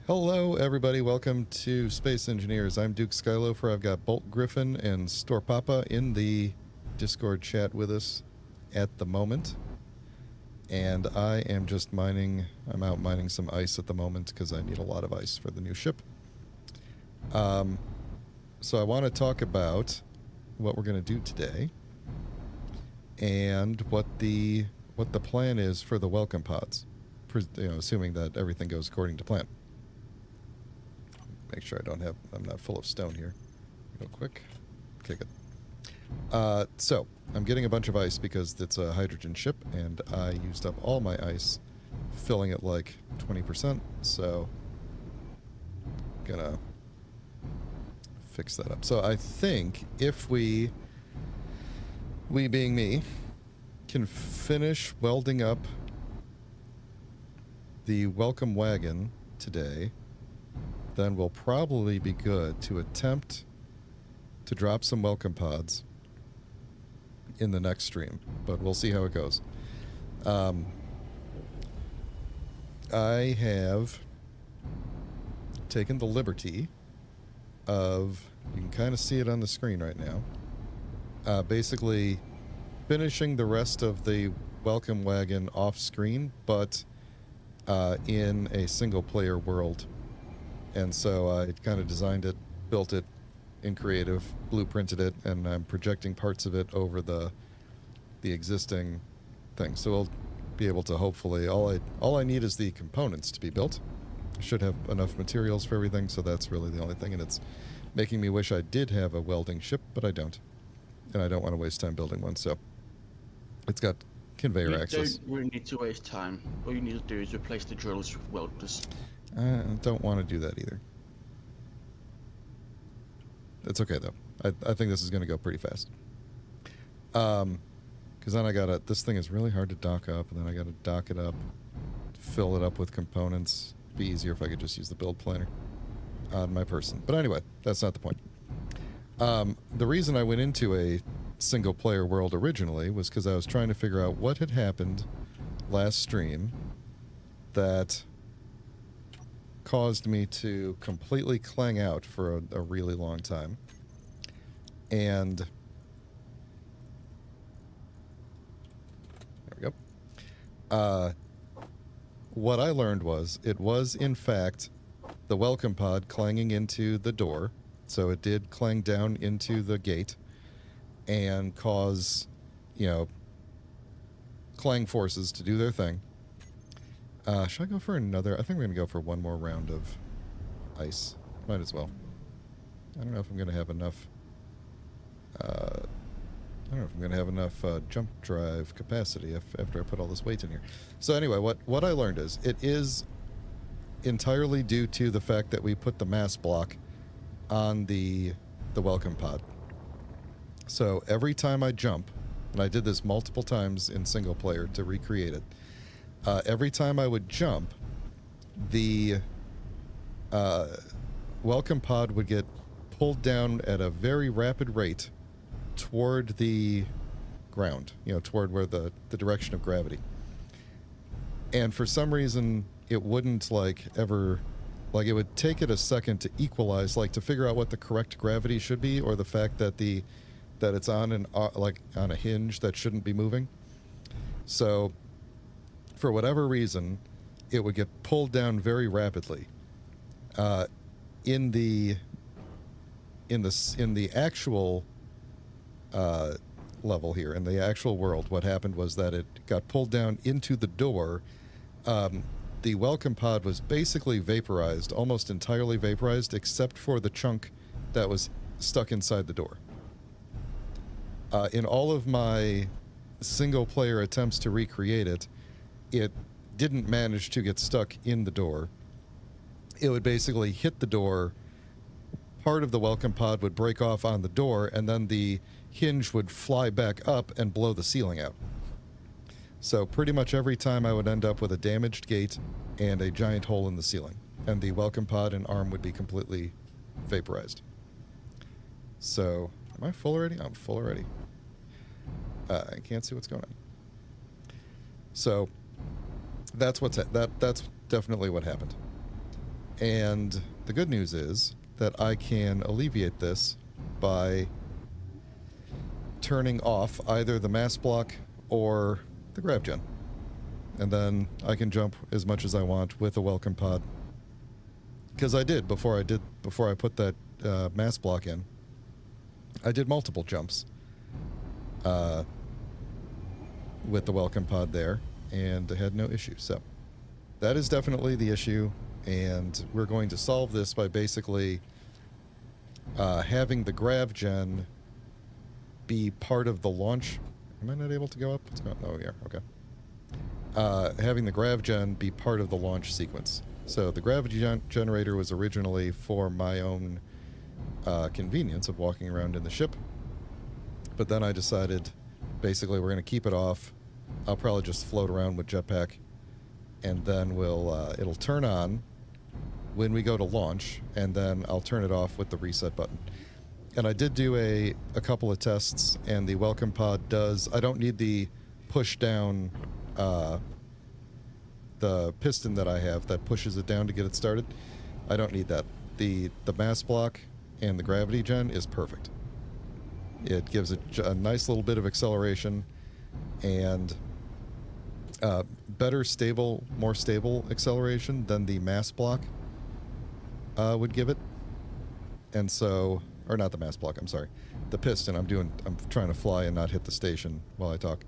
Hello, everybody. Welcome to Space Engineers. I'm Duke Skyloafer. I've got Bolt Griffin and Store Papa in the Discord chat with us at the moment. And I am just mining. I'm out mining some ice at the moment because I need a lot of ice for the new ship. So I want to talk about what we're going to do today and what the plan is for the welcome pods, assuming that everything goes according to plan. Make sure I'm not full of stone here. Real quick. Okay, good. So, I'm getting a bunch of ice because it's a hydrogen ship, and I used up all my ice, filling it like 20%, so gonna fix that up. So I think if we being me, can finish welding up the Welcome Wagon today, then we'll probably be good to attempt to drop some welcome pods in the next stream, but we'll see how it goes. I have taken the liberty of, you can kind of see it on the screen right now, basically finishing the rest of the Welcome Wagon off screen, but in a single player world. And so I kind of designed it, built it in Creative, blueprinted it, and I'm projecting parts of it over the existing thing. So we'll be able to hopefully, all I need is the components to be built. I should have enough materials for everything, so that's really the only thing. And it's making me wish I did have a welding ship, but I don't. And I don't want to waste time building one, so it's got conveyor access. You don't really need to waste time. All you need to do is replace the drills with welders. I don't want to do that either. It's okay, though. I think this is going to go pretty fast. Because then this thing is really hard to dock up, and then I got to dock it up, fill it up with components. It'd be easier if I could just use the build planner on my person. But anyway, that's not the point. The reason I went into a single-player world originally was because I was trying to figure out what had happened last stream that caused me to completely clang out for a really long time. And there we go. What I learned was it was, in fact, the welcome pod clanging into the door. So it did clang down into the gate and cause, clang forces to do their thing. Should I go for another? I think we're going to go for one more round of ice. Might as well. I don't know if I'm going to have enough... jump drive capacity after I put all this weight in here. So anyway, what I learned is it is entirely due to the fact that we put the mass block on the welcome pod. So every time I jump, and I did this multiple times in single player to recreate it, every time I would jump, the welcome pod would get pulled down at a very rapid rate toward the ground, toward where the direction of gravity. And for some reason, it wouldn't it would take it a second to equalize, to figure out what the correct gravity should be, or the fact that that it's on on a hinge that shouldn't be moving. So for whatever reason, it would get pulled down very rapidly. In the actual level here, in the actual world, what happened was that it got pulled down into the door. The welcome pod was basically vaporized, almost entirely vaporized, except for the chunk that was stuck inside the door. In all of my single-player attempts to recreate it, it didn't manage to get stuck in the door. It would basically hit the door, part of the welcome pod would break off on the door, and then the hinge would fly back up and blow the ceiling out. So pretty much every time I would end up with a damaged gate and a giant hole in the ceiling, and the welcome pod and arm would be completely vaporized. So, am I full already? I'm full already. I can't see what's going on. So, that's definitely what happened. And the good news is that I can alleviate this by turning off either the mass block or the grav gen. And then I can jump as much as I want with a welcome pod. Because I did before I put that mass block in. I did multiple jumps with the welcome pod there, and I had no issue. So that is definitely the issue, and we're going to solve this by basically having the grav gen be part of the launch. Am I not able to go up? What's going on? Oh, yeah, okay. Having the grav gen be part of the launch sequence. So the gravity generator was originally for my own convenience of walking around in the ship, but then I decided basically we're going to keep it off. I'll probably just float around with jetpack, and then it'll turn on when we go to launch, and then I'll turn it off with the reset button. And I did do a couple of tests, and the welcome pod does. I don't need the push down, the piston that I have that pushes it down to get it started. I don't need that. The mass block and the gravity gen is perfect. It gives a nice little bit of acceleration and better, more stable acceleration than the mass block would give it. And so, or not the mass block, I'm sorry. The piston, I'm trying to fly and not hit the station while I talk.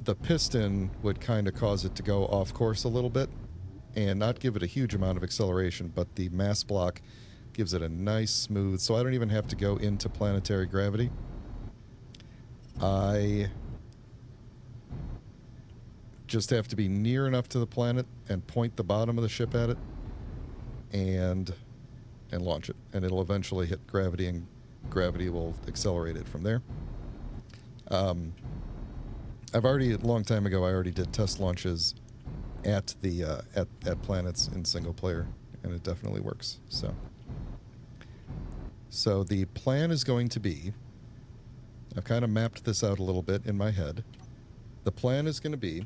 The piston would kind of cause it to go off course a little bit and not give it a huge amount of acceleration, but the mass block gives it a nice smooth, so I don't even have to go into planetary gravity. I just have to be near enough to the planet and point the bottom of the ship at it and launch it, and it'll eventually hit gravity, and gravity will accelerate it from there. I've already, a long time ago, I already did test launches at the at planets in single player, and it definitely works. So the plan is going to be, I've kind of mapped this out a little bit in my head. The plan is going to be,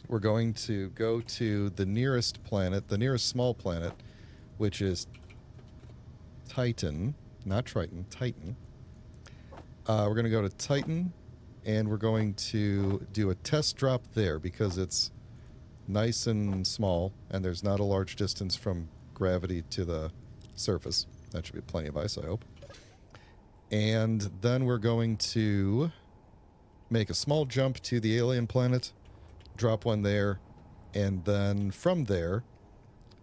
we're going to go to the nearest planet, the nearest small planet, which is Titan, not Triton, Titan. We're going to go to Titan, and we're going to do a test drop there because it's nice and small, and there's not a large distance from gravity to the surface. That should be plenty of ice, I hope. And then we're going to make a small jump to the alien planet, drop one there, and then from there,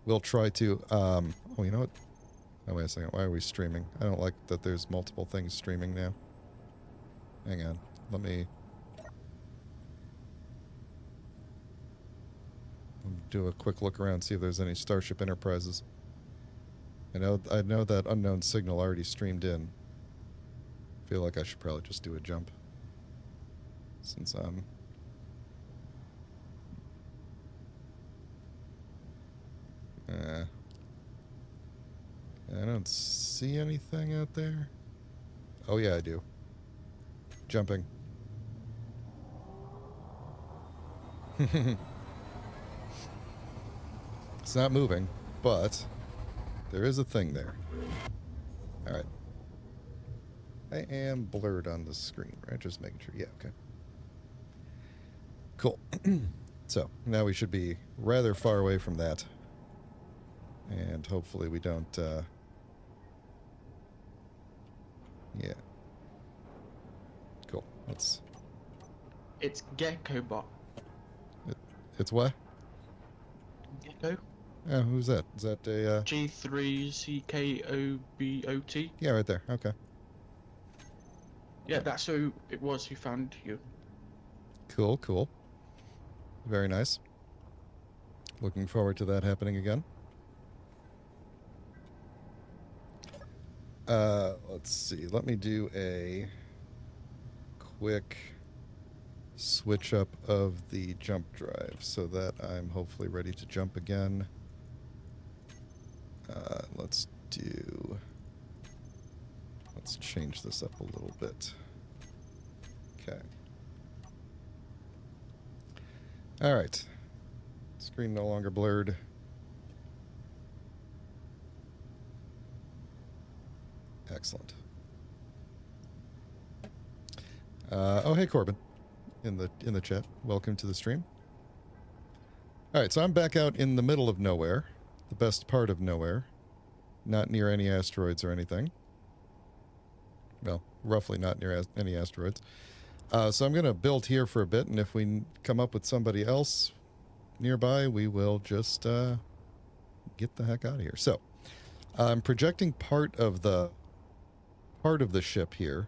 we'll try to... oh, you know what? Oh, wait a second. Why are we streaming? I don't like that there's multiple things streaming now. Hang on. Let me... do a quick look around, see if there's any Starship Enterprises. I know that unknown signal already streamed in. Feel like I should probably just do a jump. Since I'm... I don't see anything out there. Oh yeah, I do. Jumping. It's not moving, but there is a thing there. Alright. I am blurred on the screen, right? Just making sure. Yeah, okay. Cool. So, now we should be rather far away from that. And hopefully we don't, yeah. Cool. Let's... It's Gecko Bot. It's what? Gecko? Oh, who's that? Is that a, G3CKOBOT? Yeah, right there. Okay. Yeah, that's who it was who found you. Cool, cool. Very nice. Looking forward to that happening again. Let's see. Let me do a quick switch up of the jump drive so that I'm hopefully ready to jump again. Let's change this up a little bit. Okay. All right. Screen no longer blurred. Excellent. Oh, hey, Corbin, in the chat. Welcome to the stream. All right, so I'm back out in the middle of nowhere, the best part of nowhere, not near any asteroids or anything. Well, roughly not near any asteroids. So I'm going to build here for a bit, and if we come up with somebody else nearby, we will just get the heck out of here. So I'm projecting part of the ship here.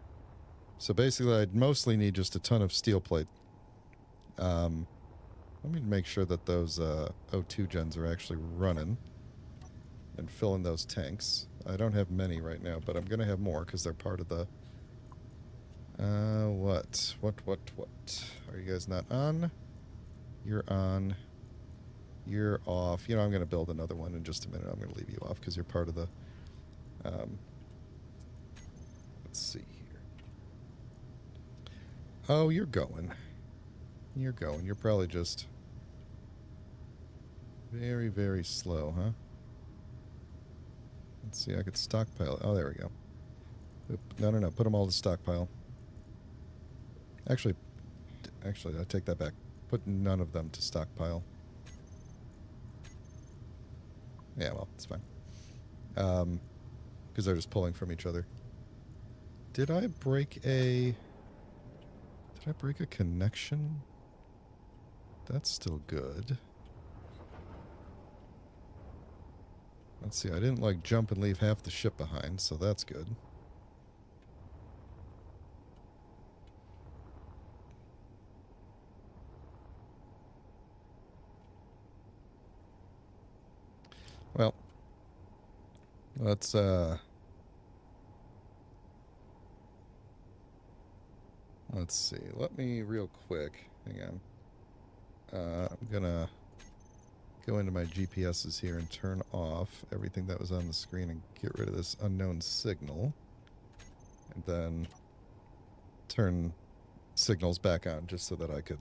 So basically, I'd mostly need just a ton of steel plate. Let me make sure that those O2 gens are actually running and fill in those tanks. I don't have many right now, but I'm going to have more because they're part of the... What? Are you guys not on? You're on. You're off. You know, I'm going to build another one in just a minute. I'm going to leave you off because you're part of the... let's see here. Oh, you're going. You're going. You're probably just very, very slow, huh? Let's see. I could stockpile. Oh, there we go. Oop. No. Put them all to stockpile. Actually, I take that back. Put none of them to stockpile. Yeah, well, it's fine. Because they're just pulling from each other. Did I break a connection? That's still good. Let's see, I didn't like jump and leave half the ship behind, so that's good. Well, let's see. Let me real quick. Hang on. I'm gonna go into my GPSs here and turn off everything that was on the screen and get rid of this unknown signal. And then turn signals back on just so that I could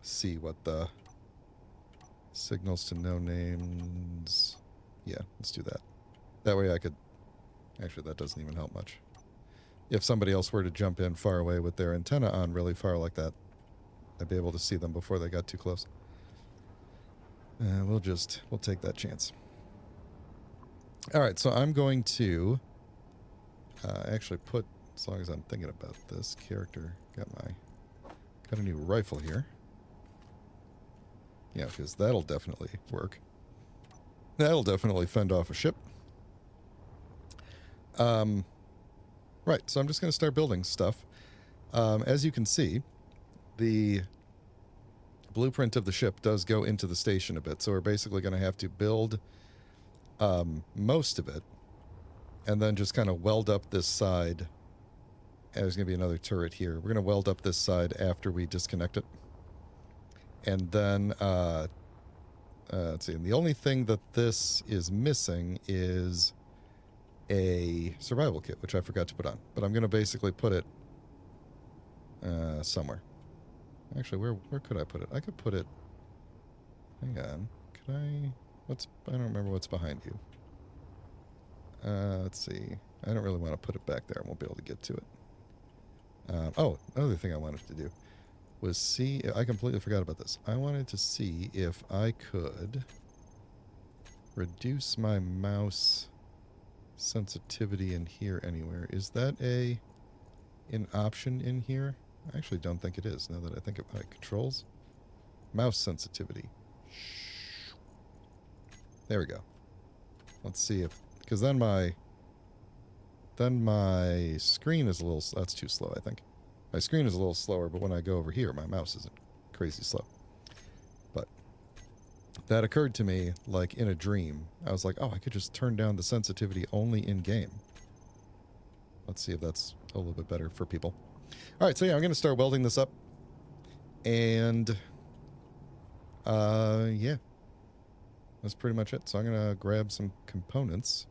see what the signals to no names. Yeah, let's do that. That way I could... Actually, that doesn't even help much. If somebody else were to jump in far away with their antenna on really far like that, I'd be able to see them before they got too close. We'll take that chance. Alright, so I'm going to actually put, as long as I'm thinking about this character, got a new rifle here. Yeah, because that'll definitely work. That'll definitely fend off a ship. Right, so I'm just going to start building stuff. As you can see, the blueprint of the ship does go into the station a bit, so we're basically going to have to build most of it, and then just kind of weld up this side. And there's going to be another turret here. We're going to weld up this side after we disconnect it. And then, let's see, and the only thing that this is missing is a survival kit, which I forgot to put on. But I'm going to basically put it somewhere. Actually, where could I put it? I could put it... Hang on. Could I... I don't remember what's behind you. Let's see. I don't really want to put it back there. I won't be able to get to it. Oh, another thing I wanted to do was see... I completely forgot about this. I wanted to see if I could reduce my mouse sensitivity in here anywhere. Is that an option in here? I actually don't think it is, now that I think about it. Controls? Mouse sensitivity. There we go. Let's see if... Because then my screen is a little... That's too slow, I think. My screen is a little slower, but when I go over here, my mouse isn't crazy slow. But that occurred to me, like, in a dream. I was like, oh, I could just turn down the sensitivity only in-game. Let's see if that's a little bit better for people. Alright, so yeah, I'm going to start welding this up. And... yeah. That's pretty much it. So I'm going to grab some components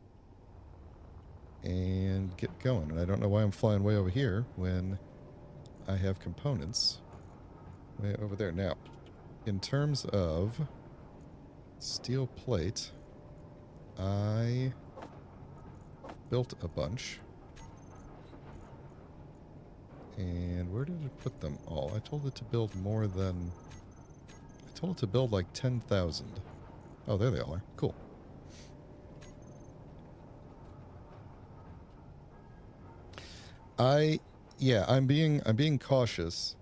and get going. And I don't know why I'm flying way over here when I have components way over there. Now, in terms of steel plate, I built a bunch. And where did it put them all? I told it to build more than... I told it to build like 10,000. Oh, there they all are. Cool. Yeah, I'm being cautious.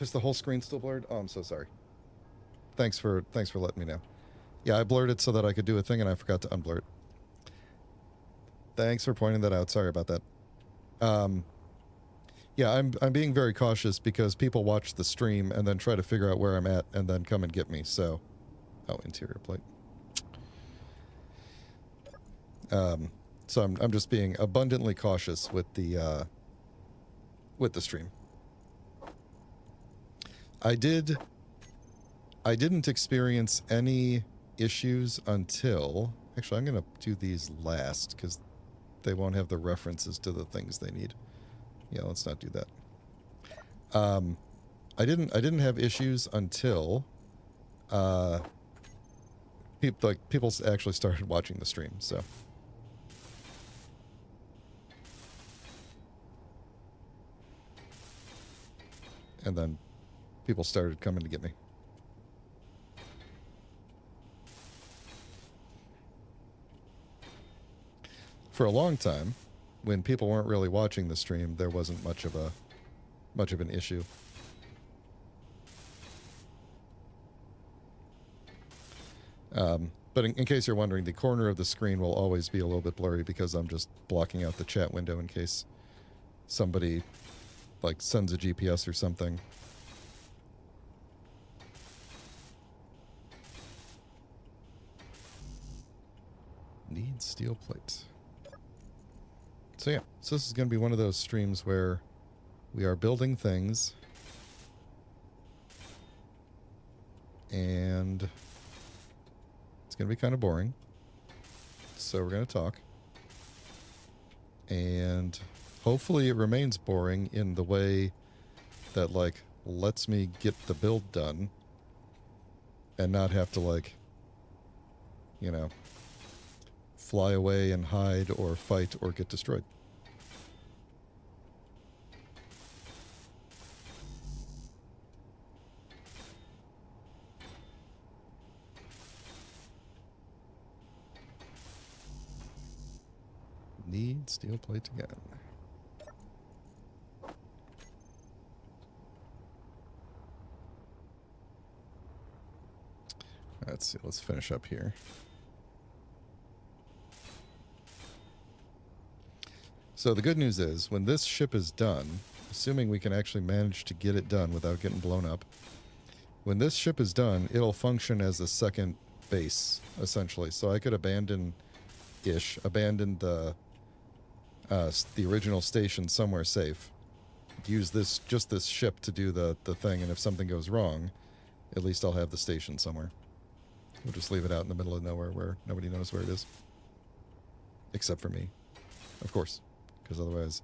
Is the whole screen still blurred? Oh, I'm so sorry. Thanks for letting me know. Yeah, I blurred it so that I could do a thing and I forgot to unblur it. Thanks for pointing that out. Sorry about that. Yeah, I'm being very cautious because people watch the stream and then try to figure out where I'm at and then come and get me. So, oh, interior plate. So I'm just being abundantly cautious with the stream. I didn't experience any issues until... Actually, I'm going to do these last because they won't have the references to the things they need. Yeah, let's not do that. I didn't have issues until people actually started watching the stream, so... And then people started coming to get me. For a long time, when people weren't really watching the stream, there wasn't much of an issue. But in case you're wondering, the corner of the screen will always be a little bit blurry because I'm just blocking out the chat window in case somebody like sends a GPS or something. Need steel plates. So yeah, so this is going to be one of those streams where we are building things and it's going to be kind of boring. So we're going to talk. And hopefully it remains boring in the way that, like, lets me get the build done and not have to, like, you know, fly away and hide or fight or get destroyed. Need steel plates again. Let's see, let's finish up here. So the good news is, when this ship is done, assuming we can actually manage to get it done without getting blown up, when this ship is done, it'll function as a second base, essentially. So I could abandon the original station somewhere safe, use just this ship to do the thing, and if something goes wrong, at least I'll have the station somewhere. We'll just leave it out in the middle of nowhere where nobody knows where it is. Except for me, of course. Because otherwise,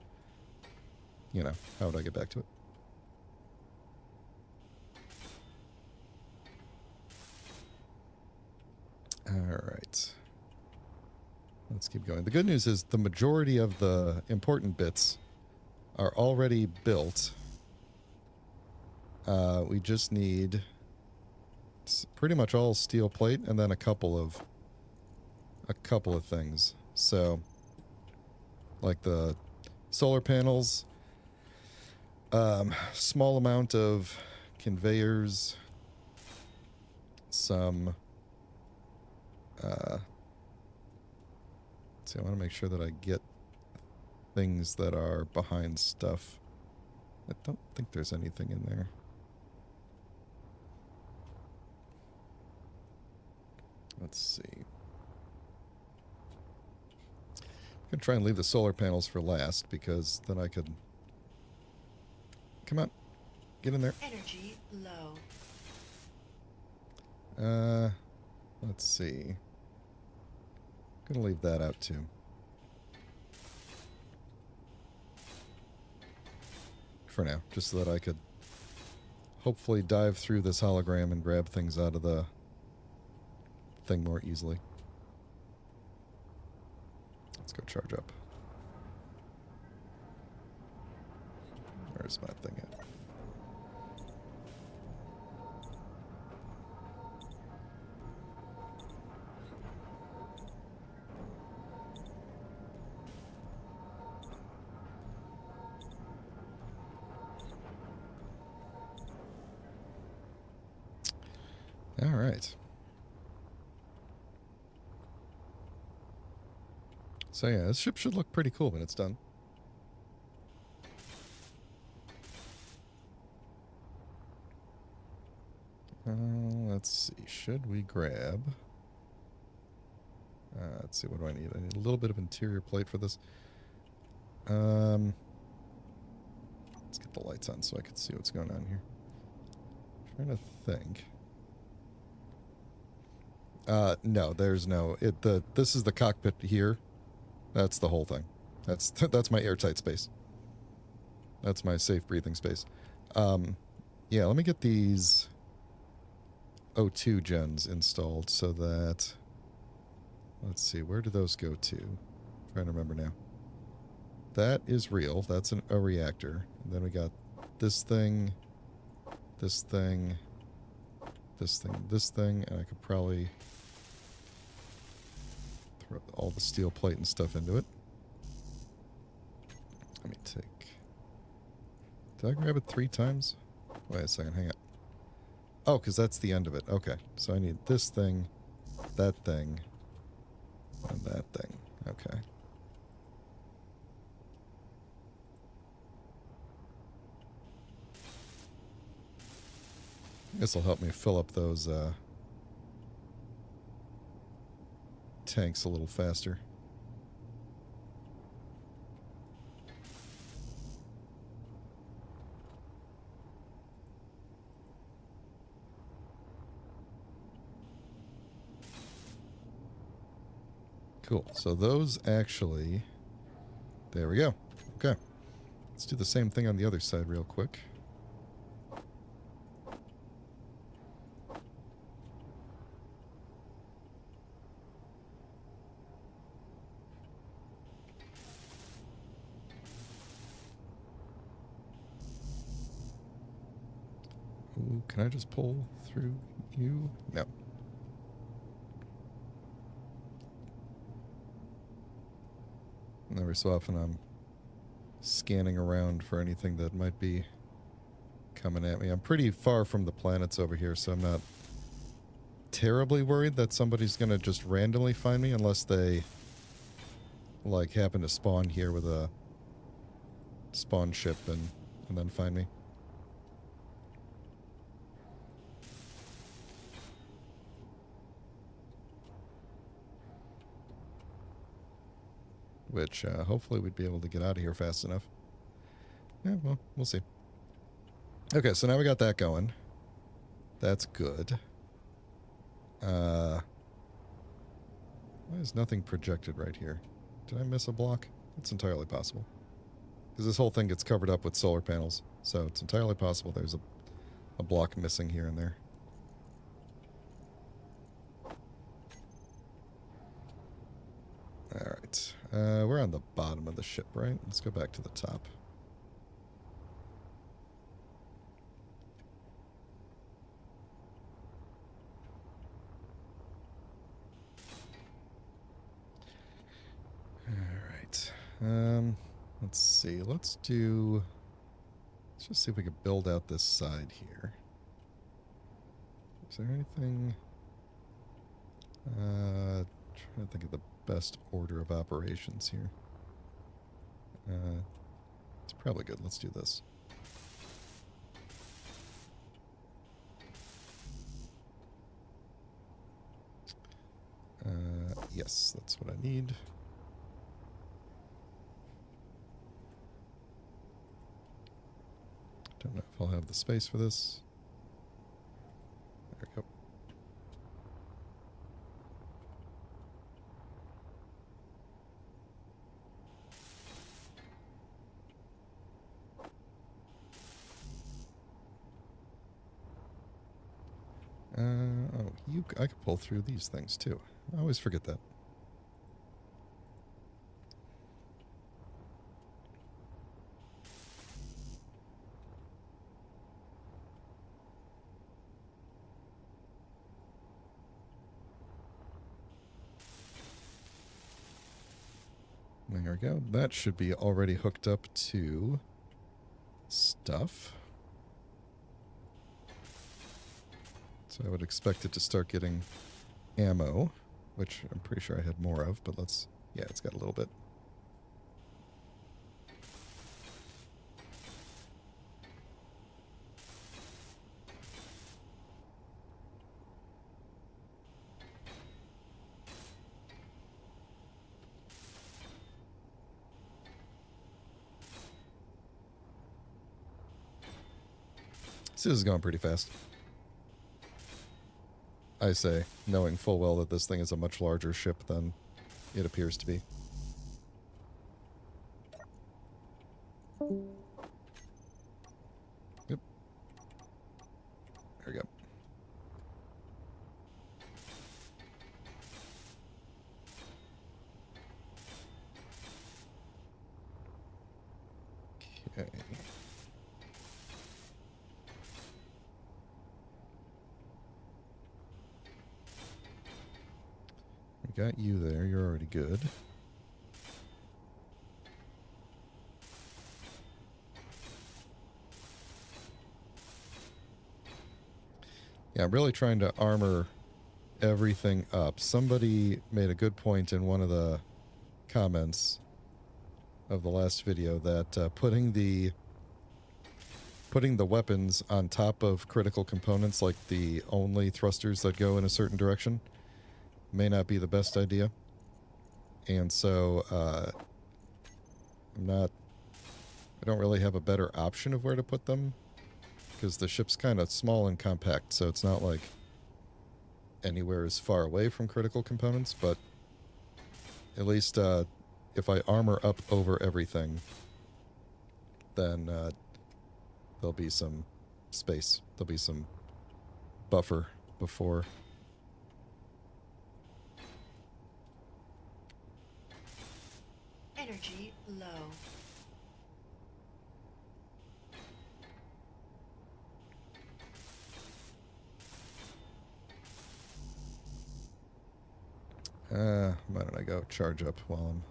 you know, how would I get back to it? Alright. Let's keep going. The good news is the majority of the important bits are already built. We just need pretty much all steel plate and then a couple of things. So, like the solar panels, small amount of conveyors, some see, I want to make sure that I get things that are behind stuff. I don't think there's anything in there. Let's see. I'm going to try and leave the solar panels for last because then I could... Come on. Get in there. Energy low. Let's see. I'm going to leave that out too. For now, just so that I could hopefully dive through this hologram and grab things out of the thing more easily. Let's go charge up. Where's my thing at? All right. So yeah, this ship should look pretty cool when it's done. Let's see. Should we grab... let's see. What do I need? I need a little bit of interior plate for this. Let's get the lights on so I can see what's going on here. I'm trying to think. No, there's no. This is the cockpit here. That's the whole thing. That's my airtight space. That's my safe breathing space. Yeah, let me get these O2 gens installed so that... Let's see, where do those go to? I'm trying to remember now. That is real. That's a reactor. And then we got this thing, this thing, this thing, this thing, and I could probably throw all the steel plate and stuff into it. Let me take... Did I grab it 3 times? Wait a second, hang on. Oh, because that's the end of it. Okay, so I need this thing, that thing, and that thing. Okay. This will help me fill up those tanks a little faster. Cool. So those actually... There we go. Okay. Let's do the same thing on the other side real quick. Ooh, can I just pull through you? No. And every so often I'm scanning around for anything that might be coming at me. I'm pretty far from the planets over here, so I'm not terribly worried that somebody's going to just randomly find me unless they, like, happen to spawn here with a spawn ship and then find me. Which, hopefully we'd be able to get out of here fast enough. Yeah, well, we'll see. Okay, so now we got that going. That's good. Why is nothing projected right here? Did I miss a block? It's entirely possible. Because this whole thing gets covered up with solar panels. So it's entirely possible there's a block missing here and there. Alright. We're on the bottom of the ship, right? Let's go back to the top. Alright. Let's see. Let's just see if we can build out this side here. Is there anything... trying to think of the best order of operations here. It's probably good. Let's do this. Yes, that's what I need. Don't know if I'll have the space for this. There we go. Oh, I could pull through these things too. I always forget that. There we go. That should be already hooked up to stuff. So I would expect it to start getting ammo, which I'm pretty sure I had more of, but let's... Yeah, it's got a little bit. This is going pretty fast. I say, knowing full well that this thing is a much larger ship than it appears to be. Yep. There we go. Okay. We got you there. You're already good. Yeah, I'm really trying to armor everything up. Somebody made a good point in one of the comments of the last video that putting the weapons on top of critical components, like the only thrusters that go in a certain direction, may not be the best idea. And so I don't really have a better option of where to put them, because the ship's kind of small and compact, so it's not like anywhere is far away from critical components, but at least if I armor up over everything, then there'll be some space. There'll be some buffer before. Energy low. Why don't I go charge up while I'm...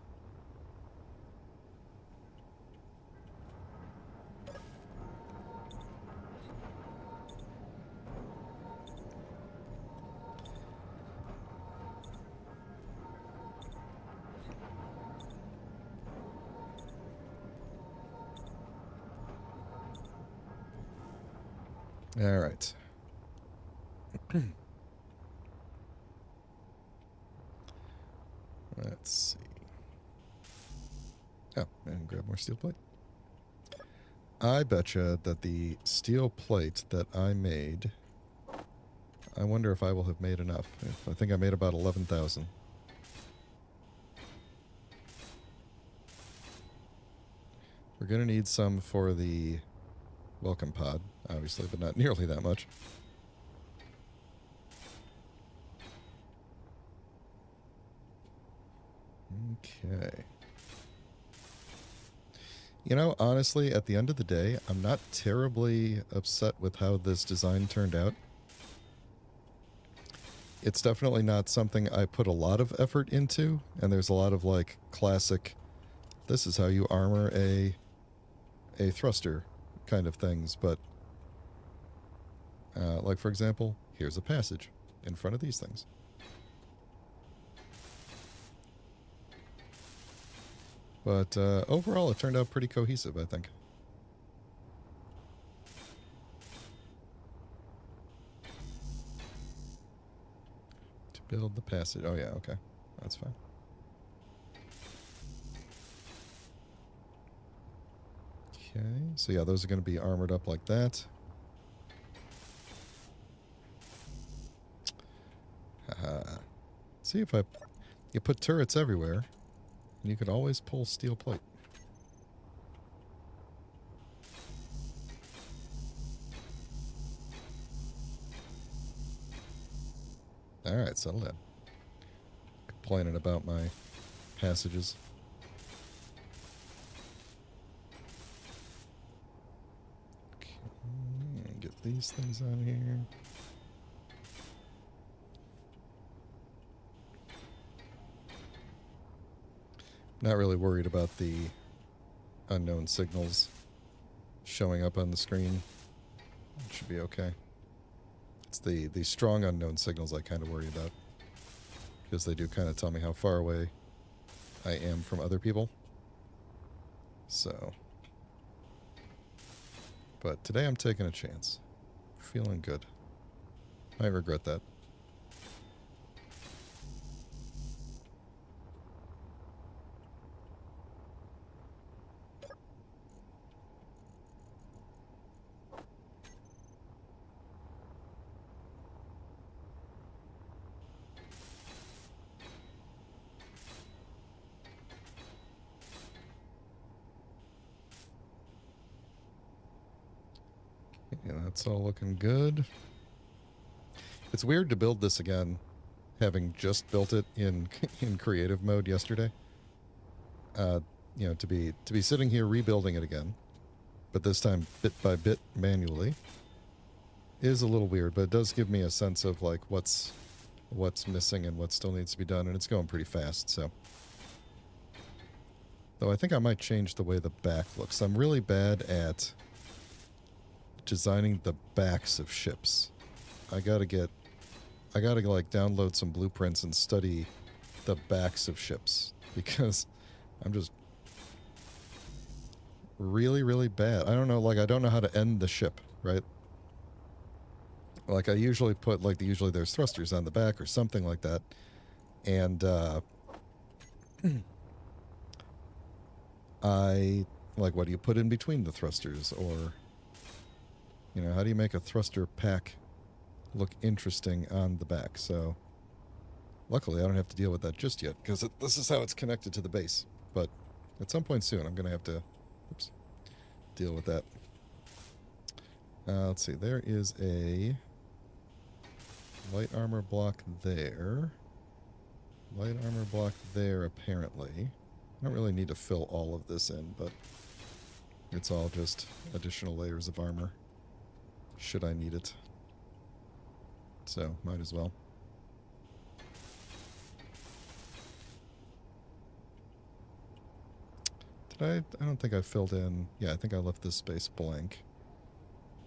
All right. Let's see. Oh, and grab more steel plate. I betcha that the steel plate that I made, I wonder if I will have made enough. I think I made about 11,000. We're going to need some for the welcome pod, obviously, but not nearly that much. Okay. You know, honestly, at the end of the day, I'm not terribly upset with how this design turned out. It's definitely not something I put a lot of effort into, and there's a lot of, like, classic, this is how you armor a thruster kind of things, but, like, for example, here's a passage in front of these things. But overall, it turned out pretty cohesive, I think. To build the passage. Oh, yeah, okay. That's fine. Okay, so yeah, those are going to be armored up like that. Haha. See, if you put turrets everywhere, you could always pull steel plate. Alright, settle down. Complaining about my passages. Okay, get these things on here. Not really worried about the unknown signals showing up on the screen. It should be okay. It's the strong unknown signals I kind of worry about, because they do kind of tell me how far away I am from other people. So, but today I'm taking a chance. Feeling good. Might regret that. Yeah, that's all looking good. It's weird to build this again, having just built it in creative mode yesterday. You know, to be sitting here rebuilding it again, but this time bit by bit manually, is a little weird. But it does give me a sense of like what's missing and what still needs to be done, and it's going pretty fast. So, though I think I might change the way the back looks. I'm really bad at designing the backs of ships. I gotta like download some blueprints and study the backs of ships, because I'm just really, really bad. I don't know, like I don't know how to end the ship, right? Like I usually put like usually there's thrusters on the back or something like that. And I like, what do you put in between the thrusters? Or, you know, how do you make a thruster pack look interesting on the back? So luckily I don't have to deal with that just yet, because this is how it's connected to the base. But at some point soon I'm going to have to deal with that. Let's see, there is a light armor block there. Light armor block there, apparently. I don't really need to fill all of this in, but it's all just additional layers of armor, should I need it. So, might as well. Did I don't think I filled in... Yeah, I think I left this space blank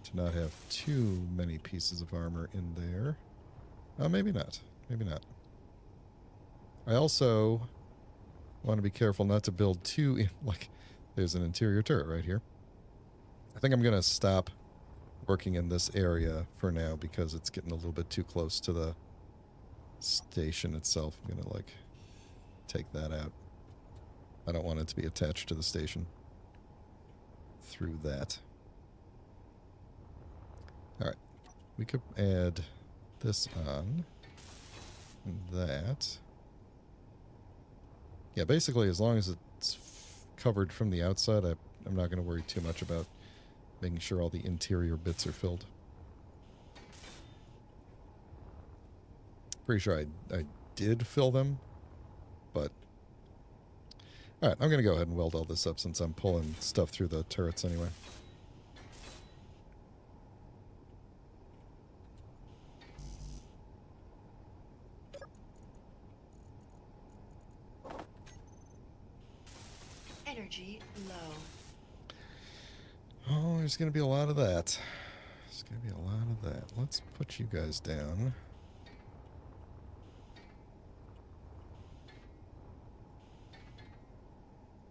to not have too many pieces of armor in there. Oh, maybe not. Maybe not. I also want to be careful not to build too... Like, there's an interior turret right here. I think I'm going to stop working in this area for now, because it's getting a little bit too close to the station itself. I'm going to, like, take that out. I don't want it to be attached to the station through that. Alright. We could add this on. And that. Yeah, basically, as long as it's covered from the outside, I'm not going to worry too much about making sure all the interior bits are filled. Pretty sure I did fill them, but... Alright, I'm going to go ahead and weld all this up since I'm pulling stuff through the turrets anyway. Energy low. Oh, there's going to be a lot of that. There's going to be a lot of that. Let's put you guys down.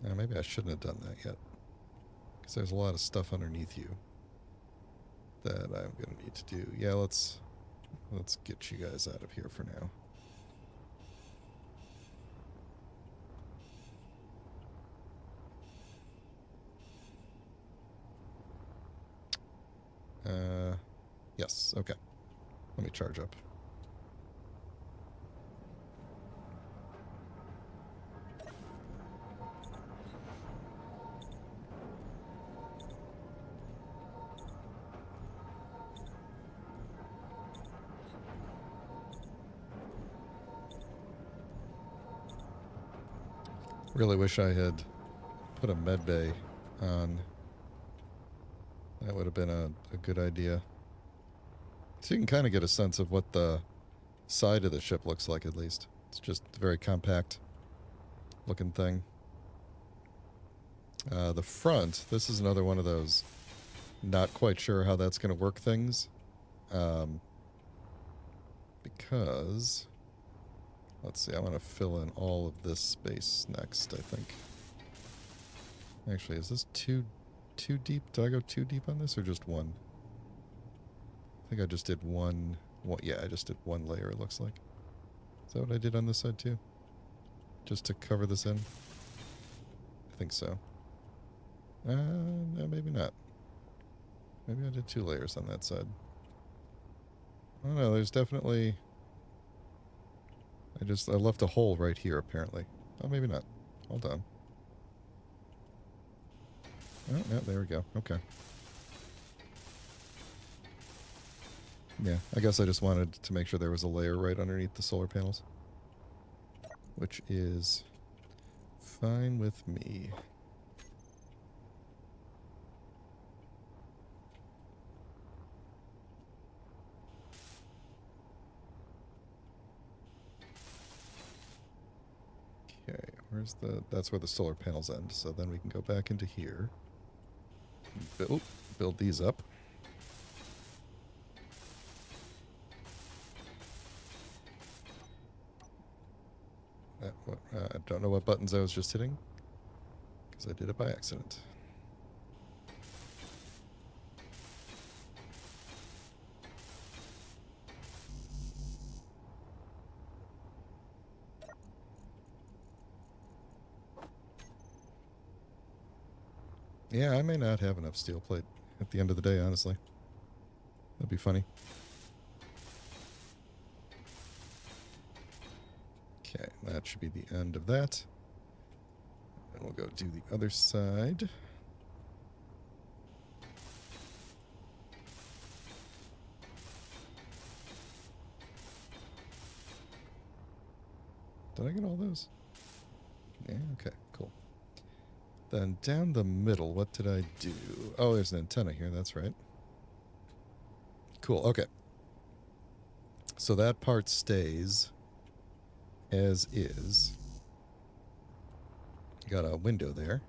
Now, maybe I shouldn't have done that yet, because there's a lot of stuff underneath you that I'm going to need to do. Yeah, let's get you guys out of here for now. Yes, okay. Let me charge up. Really wish I had put a med bay on. That would have been a good idea. So you can kind of get a sense of what the side of the ship looks like, at least. It's just a very compact looking thing. The front, this is another one of those not quite sure how that's going to work things. Because, let's see, I want to fill in all of this space next, I think. Actually, is this too deep? Did I go too deep on this, or just one? I think I just did one. Yeah, I just did one layer, it looks like. Is that what I did on this side, too? Just to cover this in? I think so. No, maybe not. Maybe I did 2 layers on that side. I don't know, there's definitely... I left a hole right here, apparently. Oh, maybe not. Hold on. Oh, yeah, there we go. Okay. Yeah, I guess I just wanted to make sure there was a layer right underneath the solar panels. Which is fine with me. Okay, that's where the solar panels end, so then we can go back into here. Build these up. I don't know what buttons I was just hitting, because I did it by accident. Yeah, I may not have enough steel plate at the end of the day, honestly. That'd be funny. Okay, that should be the end of that. And we'll go do the other side. Did I get all those? Yeah, okay, cool. Then down the middle, what did I do? Oh, there's an antenna here, that's right. Cool, okay. So that part stays as is. Got a window there.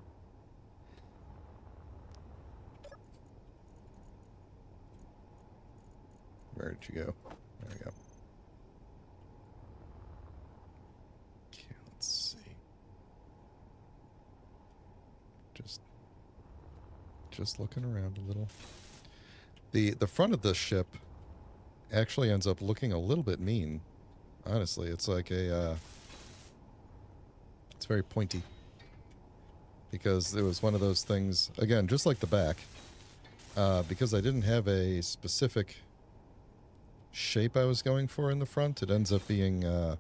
Where did you go? There we go. Okay, let's see. Just looking around a little. The front of the ship actually ends up looking a little bit mean. Honestly, it's like a it's very pointy. Because it was one of those things, again, just like the back, because I didn't have a specific shape I was going for in the front, it ends up being, I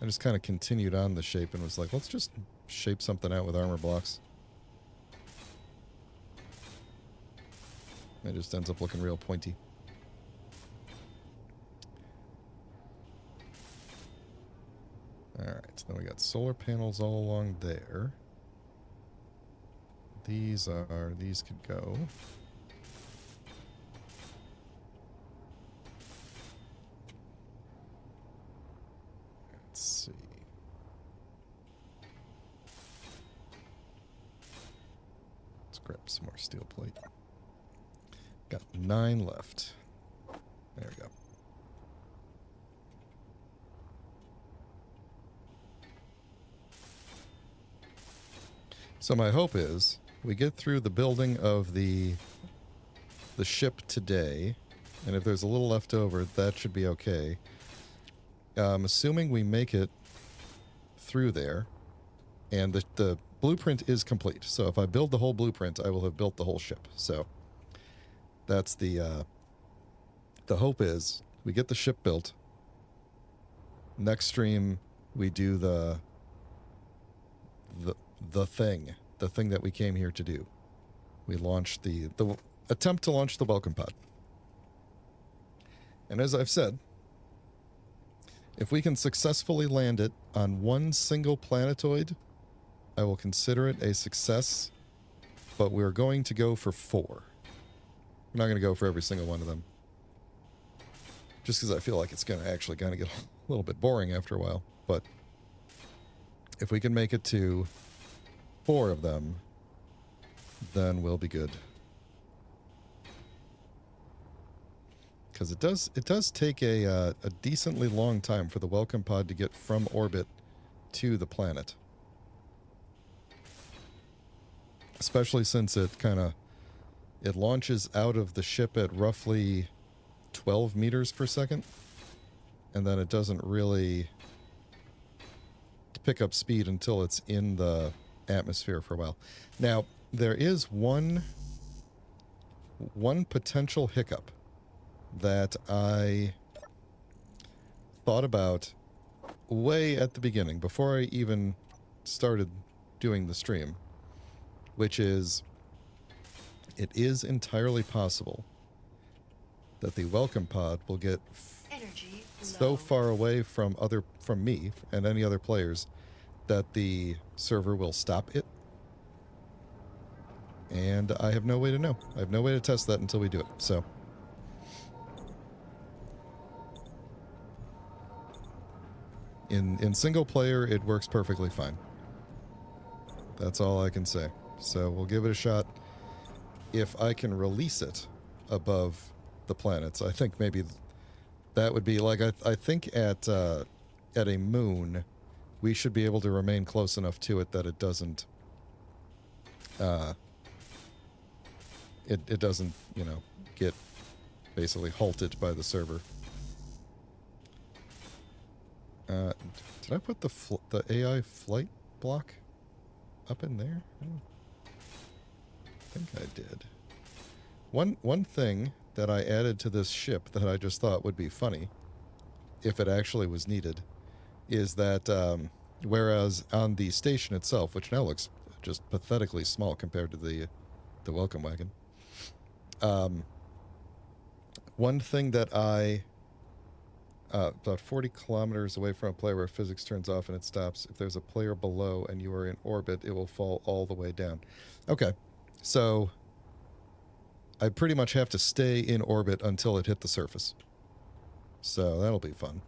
just kind of continued on the shape and was like, let's just shape something out with armor blocks. It just ends up looking real pointy. Alright, so then we got solar panels all along there. These could go. Let's see. Let's grab some more steel plate. Got 9 left. There we go. So my hope is we get through the building of the ship today, and if there's a little left over, that should be okay. Assuming we make it through there, and the blueprint is complete. So if I build the whole blueprint, I will have built the whole ship. So that's the hope is we get the ship built. Next stream, we do the thing that we came here to do. We launched the attempt to launch the welcome pod. And as I've said, If we can successfully land it on one single planetoid, I will consider it a success, but we're going to go for 4. We're not going to go for every single one of them. Just because I feel like it's going to actually kind of get a little bit boring after a while. But if we can make it to 4 of them, then we'll be good. Because it does take a decently long time for the welcome pod to get from orbit to the planet. Especially since it launches out of the ship at roughly 12 meters per second, and then it doesn't really pick up speed until it's in the atmosphere for a while. Now, there is one potential hiccup that I thought about way at the beginning, before I even started doing the stream, which is, it is entirely possible that the welcome pod will get so far away from me and any other players that the server will stop it. And I have no way to know. I have no way to test that until we do it. So in single player, it works perfectly fine. That's all I can say. So we'll give it a shot. If I can release it above the planets, I think maybe that would be like, I think at a moon, we should be able to remain close enough to it that it doesn't it doesn't, get basically halted by the server. Did I put the AI flight block up in there? I think I did. One thing that I added to this ship that I just thought would be funny, if it actually was needed, is that whereas on the station itself, which now looks just pathetically small compared to the Welcome Wagon, one thing that I about 40 kilometers away from a player where physics turns off and it stops. If there's a player below and you are in orbit, it will fall all the way down. Okay, so I pretty much have to stay in orbit until it hit the surface. So that'll be fun.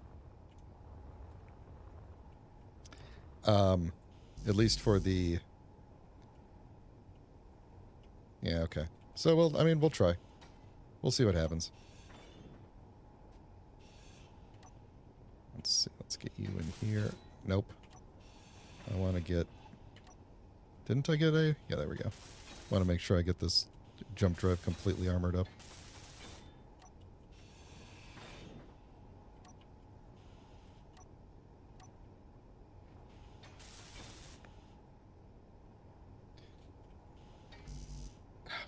At least for the... Yeah, okay. So, we'll try. We'll see what happens. Let's see. Let's get you in here. Nope. I want to get... Didn't I get a... Yeah, there we go. Want to make sure I get this jump drive completely armored up.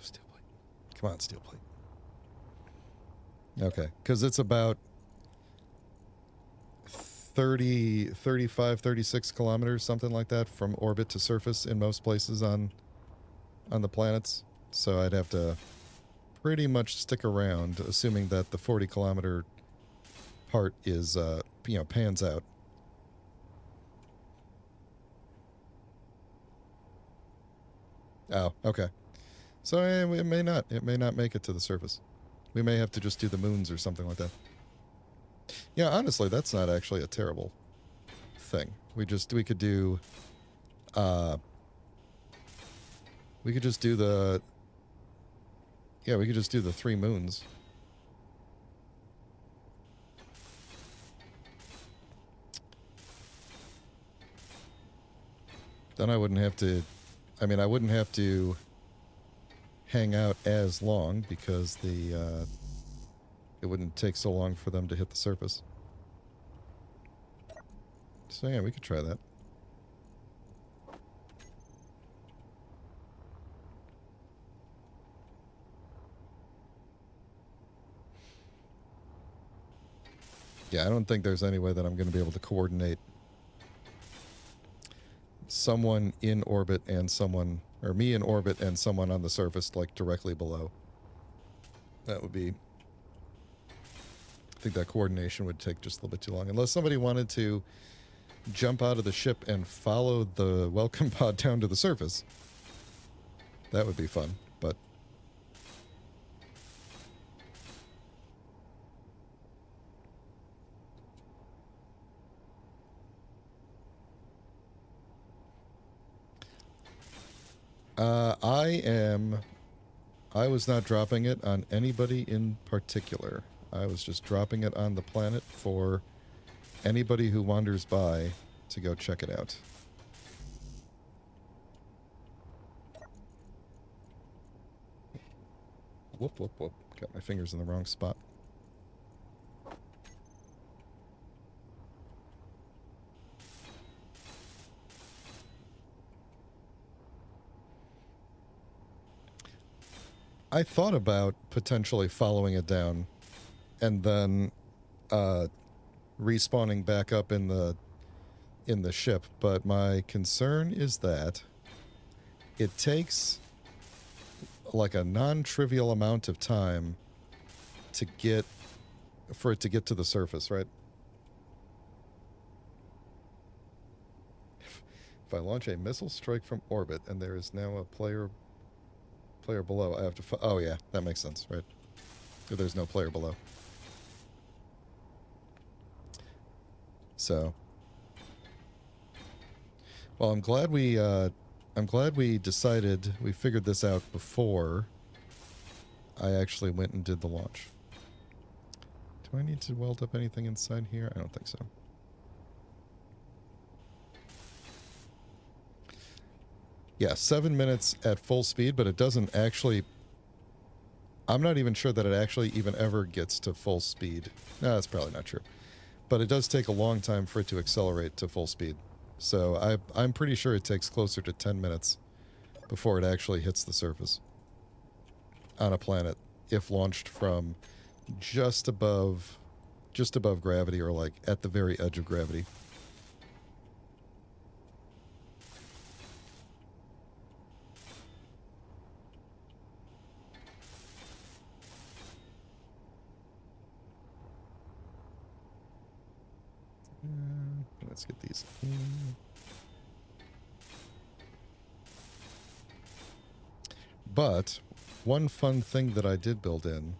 Steel plate. Come on, steel plate. Okay, because it's about 35, 36 kilometers, something like that, from orbit to surface in most places on the planets. So I'd have to pretty much stick around, assuming that the 40-kilometer part is, pans out. Oh, okay. So it may not. It may not make it to the surface. We may have to just do the moons or something like that. Yeah, honestly, that's not actually a terrible thing. We could do... we could just do the... Yeah, we could just do the 3 moons. Then I wouldn't have to... I mean, I wouldn't have to hang out as long because the... it wouldn't take so long for them to hit the surface. So yeah, we could try that. Yeah, I don't think there's any way that I'm going to be able to coordinate someone in orbit and someone, or me in orbit and someone on the surface, like directly below. That would be think that coordination would take just a little bit too long. Unless somebody wanted to jump out of the ship and follow the welcome pod down to the surface. That would be fun, but... I was not dropping it on anybody in particular. I was just dropping it on the planet for anybody who wanders by to go check it out. Whoop, whoop, whoop. Got my fingers in the wrong spot. I thought about potentially following it down and then respawning back up in the ship, but my concern is that it takes like a non-trivial amount of time for it to get to the surface, right? If I launch a missile strike from orbit and there is now a player below, I have to... oh, yeah, that makes sense, right? There's no player below. So... well, I'm glad we decided... we figured this out before I actually went and did the launch. Do I need to weld up anything inside here? I don't think so. Yeah, 7 minutes at full speed, but it doesn't actually... I'm not even sure that it actually even ever gets to full speed. No, that's probably not true. But it does take a long time for it to accelerate to full speed. So I'm pretty sure it takes closer to 10 minutes before it actually hits the surface on a planet if launched from just above gravity, or like at the very edge of gravity. Let's get these in. But one fun thing that I did build in,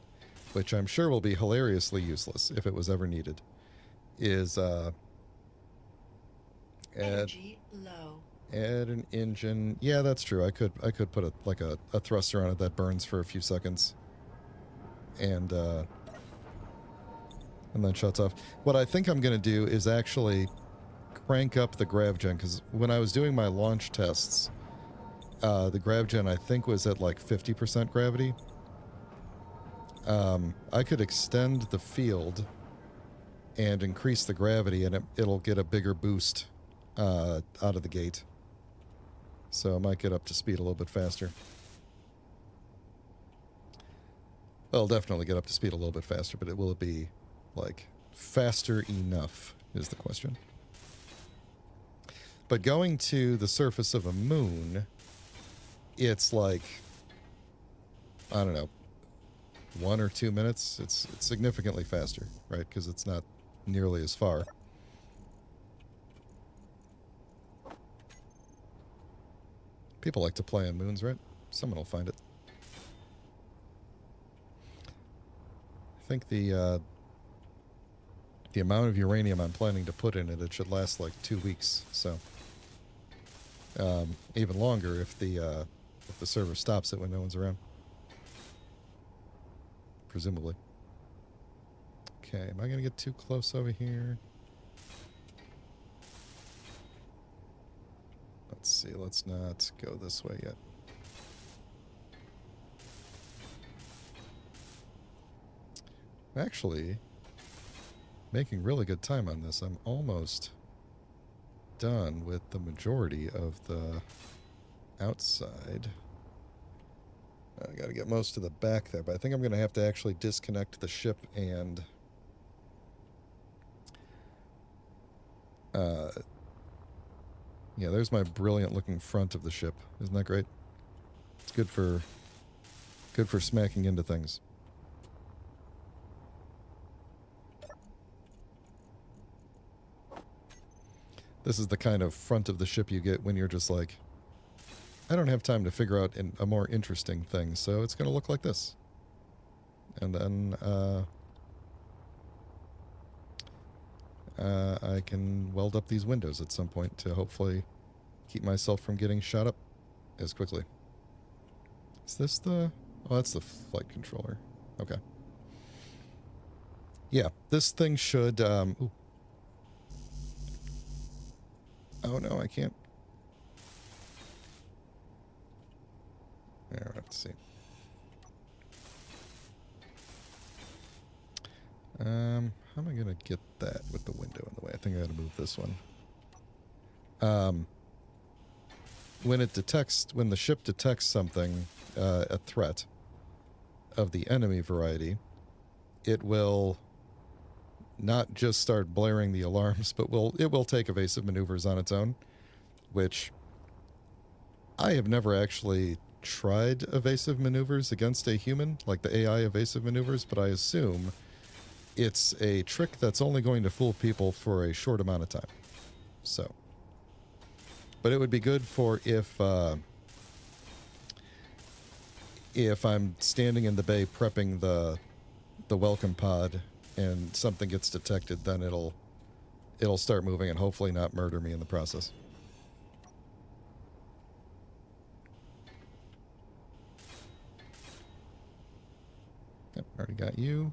which I'm sure will be hilariously useless if it was ever needed, is Energy low. Add an engine. Yeah, that's true. I could put a thruster on it that burns for a few seconds, and then shuts off. What I think I'm going to do is actually crank up the grav gen, because when I was doing my launch tests, the grav gen I think was at like 50% gravity. I could extend the field and increase the gravity, and it'll get a bigger boost out of the gate. So I might get up to speed a little bit faster. Well, it'll definitely get up to speed a little bit faster, but will it be, like, faster enough is the question. But going to the surface of a moon, it's like, I don't know, 1 or 2 minutes. It's significantly faster, right? Because it's not nearly as far. People like to play on moons, right? Someone will find it. I think the amount of uranium I'm planning to put in it should last like 2 weeks. So even longer if the server stops it when no one's around. Presumably. Okay, am I going to get too close over here? Let's see, let's not go this way yet. Actually, making really good time on this. I'm almost done with the majority of the outside. I gotta get most of the back there, but I think I'm gonna have to actually disconnect the ship and yeah, there's my brilliant looking front of the ship. Isn't that great? It's good for smacking into things. This is the kind of front of the ship you get when you're just like, I don't have time to figure out a more interesting thing, so it's going to look like this. And then I can weld up these windows at some point to hopefully keep myself from getting shot up as quickly. Is this the... Oh, that's the flight controller. Okay. Yeah, this thing should... Ooh. Oh, no, I can't. There, let's see. How am I going to get that with the window in the way? I think I got to move this one. When the ship detects something, a threat of the enemy variety, it will not just start blaring the alarms, but it will take evasive maneuvers on its own, which I have never actually tried evasive maneuvers against a human, like the AI evasive maneuvers, but I assume it's a trick that's only going to fool people for a short amount of time. So, but it would be good for if I'm standing in the bay prepping the welcome pod and something gets detected, then it'll start moving and hopefully not murder me in the process. Yep, already got you.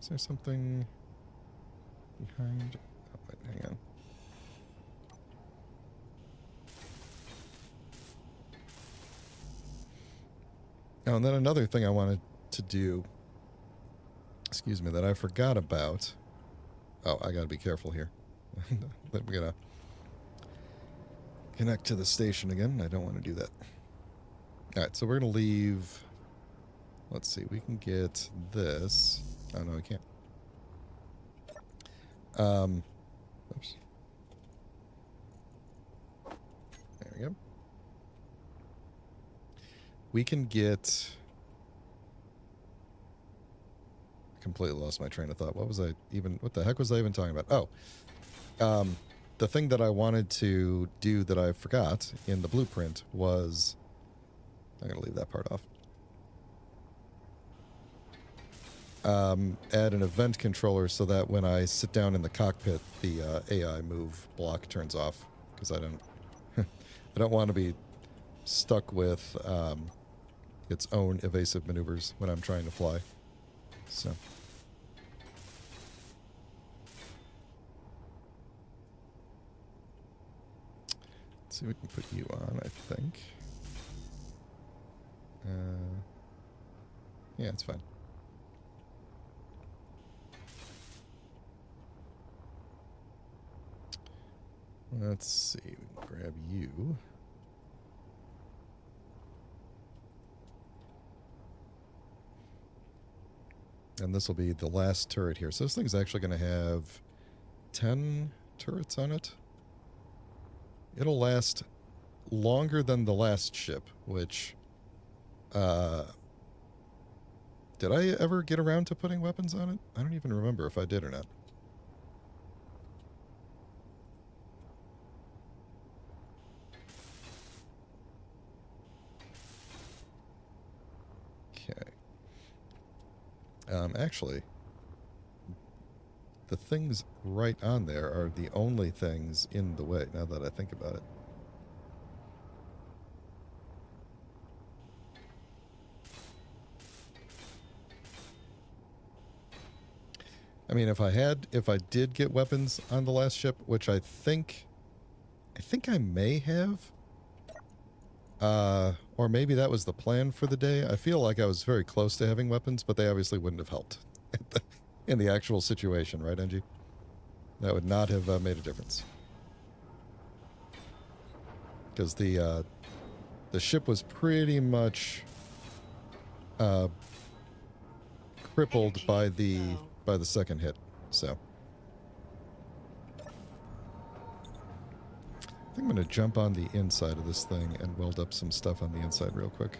Is there something behind? Oh, wait, hang on. Oh, and then another thing I wanted to do, excuse me, that I forgot about. Oh, I gotta be careful here. We're gonna connect to the station again. I don't want to do that. Alright, so we're gonna leave. Let's see, we can get this. Oh, no, I can't. Oops. There we go. We can get... Completely lost my train of thought. What the heck was I even talking about? Oh. The thing that I wanted to do that I forgot in the blueprint was... I'm going to leave that part off. Add an event controller so that when I sit down in the cockpit, the AI move block turns off, because I don't want to be stuck with its own evasive maneuvers when I'm trying to fly. So. Let's see if we can put you on, I think. Yeah, it's fine. Let's see, we can grab you. And this will be the last turret here. So this thing's actually going to have 10 turrets on it. It'll last longer than the last ship, which... did I ever get around to putting weapons on it? I don't even remember if I did or not. Actually, the things right on there are the only things in the way, now that I think about it. I mean, if I did get weapons on the last ship, which I think I may have, or maybe that was the plan for the day. I feel like I was very close to having weapons, but they obviously wouldn't have helped in the actual situation, right, Angie? That would not have made a difference. Because the ship was pretty much crippled by the second hit, so. I think I'm going to jump on the inside of this thing and weld up some stuff on the inside real quick.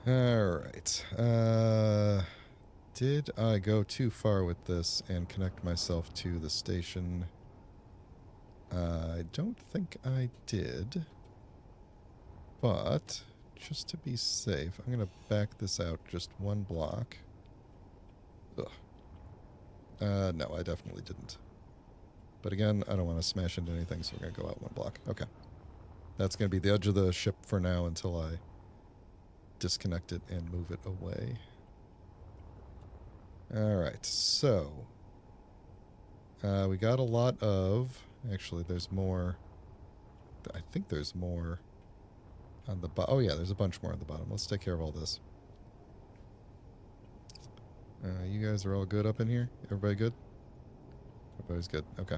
Alright. Did I go too far with this and connect myself to the station? I don't think I did. But, just to be safe, I'm going to back this out just one block. Ugh. No, I definitely didn't. But again, I don't want to smash into anything, so we're going to go out one block. Okay. That's going to be the edge of the ship for now until I disconnect it and move it away. Alright, so we got a lot of... Actually, there's more. I think there's more on the bottom. Oh yeah, there's a bunch more on the bottom. Let's take care of all this. You guys are all good up in here? Everybody good? Everybody's good. Okay.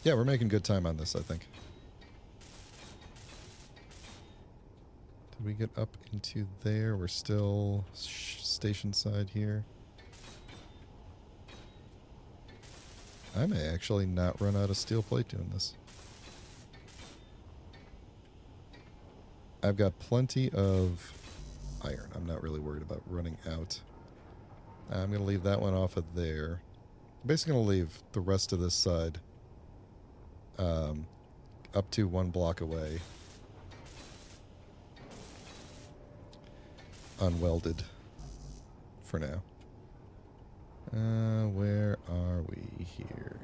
Yeah, we're making good time on this, I think. Did we get up into there? We're still station side here. I may actually not run out of steel plate doing this. I've got plenty of iron. I'm not really worried about running out. I'm going to leave that one off of there. I'm basically going to leave the rest of this side up to 1 block away. Unwelded for now. Where are we here?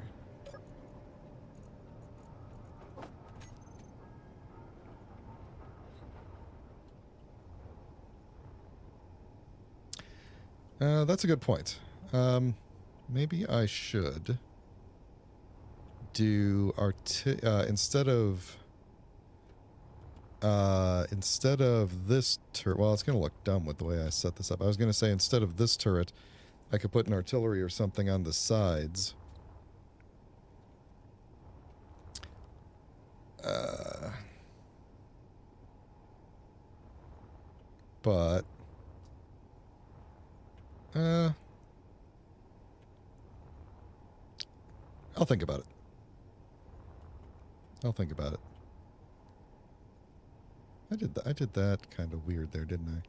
That's a good point. Maybe I should do instead of this turret. Well, it's going to look dumb with the way I set this up. I was going to say instead of this turret, I could put an artillery or something on the sides. But I'll think about it. I'll think about it. I did that kind of weird there, didn't I?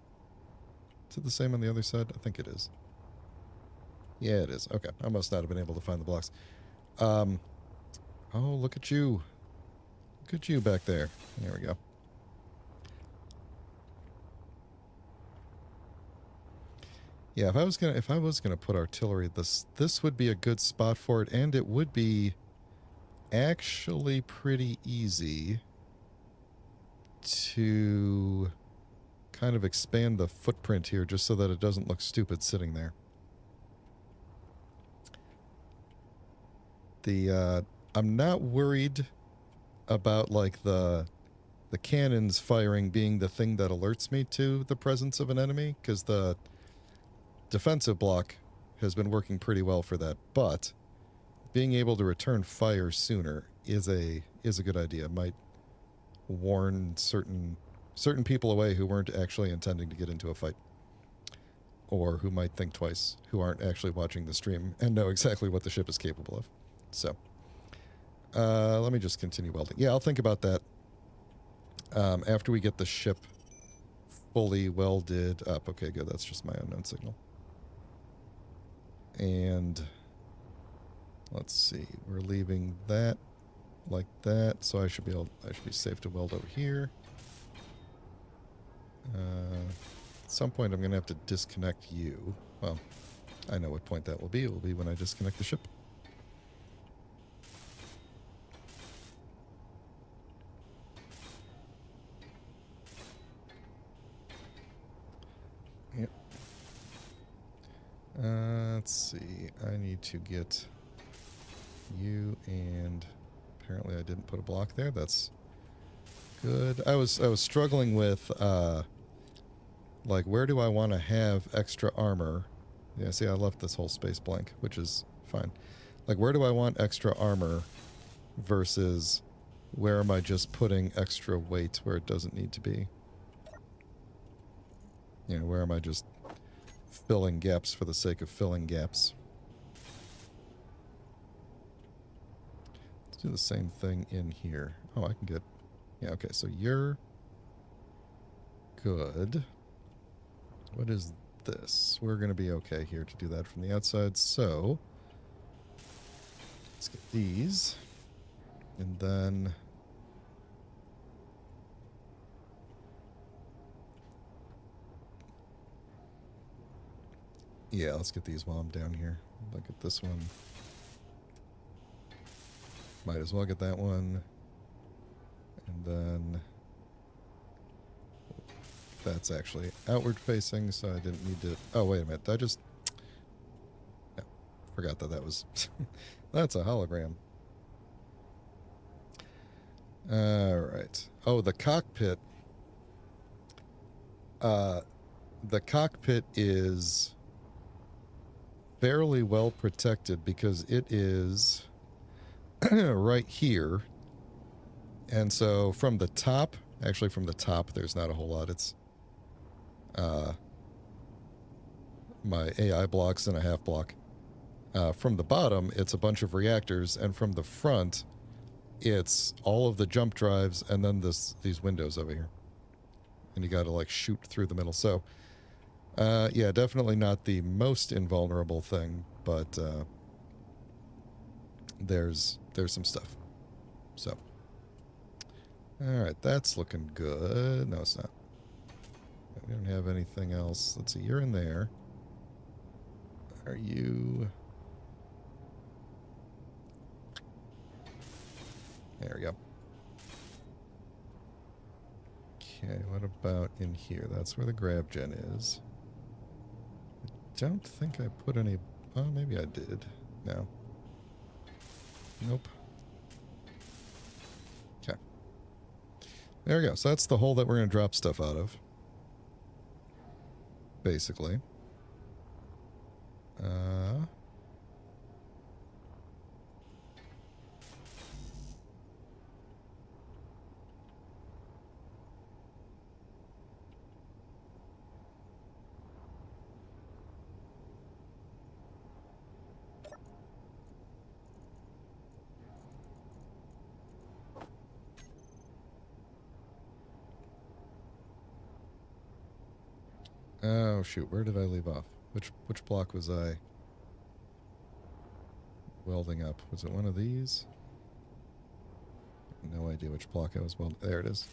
Is it the same on the other side? I think it is. Yeah, it is. Okay. I must not have been able to find the blocks. Oh, look at you. Look at you back there. There we go. Yeah, if I was gonna put artillery, this would be a good spot for it, and it would be actually pretty easy to kind of expand the footprint here just so that it doesn't look stupid sitting there. I'm not worried about like the cannons firing being the thing that alerts me to the presence of an enemy, because the defensive block has been working pretty well for that, but being able to return fire sooner is a good idea. It might warn certain people away who weren't actually intending to get into a fight, or who might think twice, who aren't actually watching the stream and know exactly what the ship is capable of. So let me just continue welding. Yeah, I'll think about that after we get the ship fully welded up. Okay, good. That's just my unknown signal. And let's see, we're leaving that like that, so I should be safe to weld over here. At some point I'm gonna have to disconnect you. Well, I know what point that will be. It will be when I disconnect the ship. Yep. Let's see. I need to get you, and apparently I didn't put a block there. That's good. I was struggling with like, where do I want to have extra armor? Yeah, see, I left this whole space blank, which is fine. Like, where do I want extra armor versus where am I just putting extra weight where it doesn't need to be? You know, where am I just filling gaps for the sake of filling gaps? Let's do the same thing in here. Oh, I can get... Yeah, okay, so you're good. What is this? We're going to be okay here to do that from the outside, so let's get these. And then yeah, let's get these while I'm down here. Look at this one. Might as well get that one. And then that's actually outward facing, so I didn't need to... Oh, wait a minute. I just... No, forgot that that was... That's a hologram. Alright. Oh, the cockpit. The cockpit is fairly well protected because it is right here. And so from the top, actually from the top, there's not a whole lot. It's my AI blocks and a half block. From the bottom, it's a bunch of reactors, and from the front, it's all of the jump drives and then these windows over here. And you got to like shoot through the middle. So, yeah, definitely not the most invulnerable thing, but there's some stuff. So, all right, that's looking good. No, it's not. We don't have anything else. Let's see. You're in there. Are you? There we go. Okay, what about in here? That's where the grab gen is. I don't think I put any... Oh, maybe I did. No. Nope. Okay. There we go. So that's the hole that we're going to drop stuff out of. Basically. Oh, shoot. Where did I leave off? Which block was I welding up? Was it one of these? No idea which block I was welding. There it is.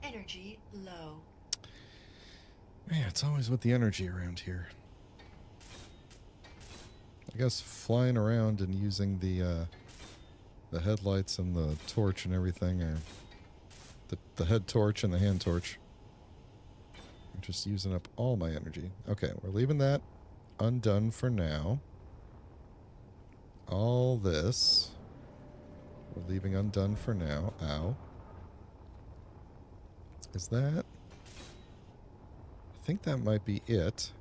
Energy low. Man, it's always with the energy around here. I guess flying around and using the headlights and the torch and everything, or the head torch and the hand torch. I'm just using up all my energy. Okay, we're leaving that undone for now. All this we're leaving undone for now. Ow. Is that... I think that might be it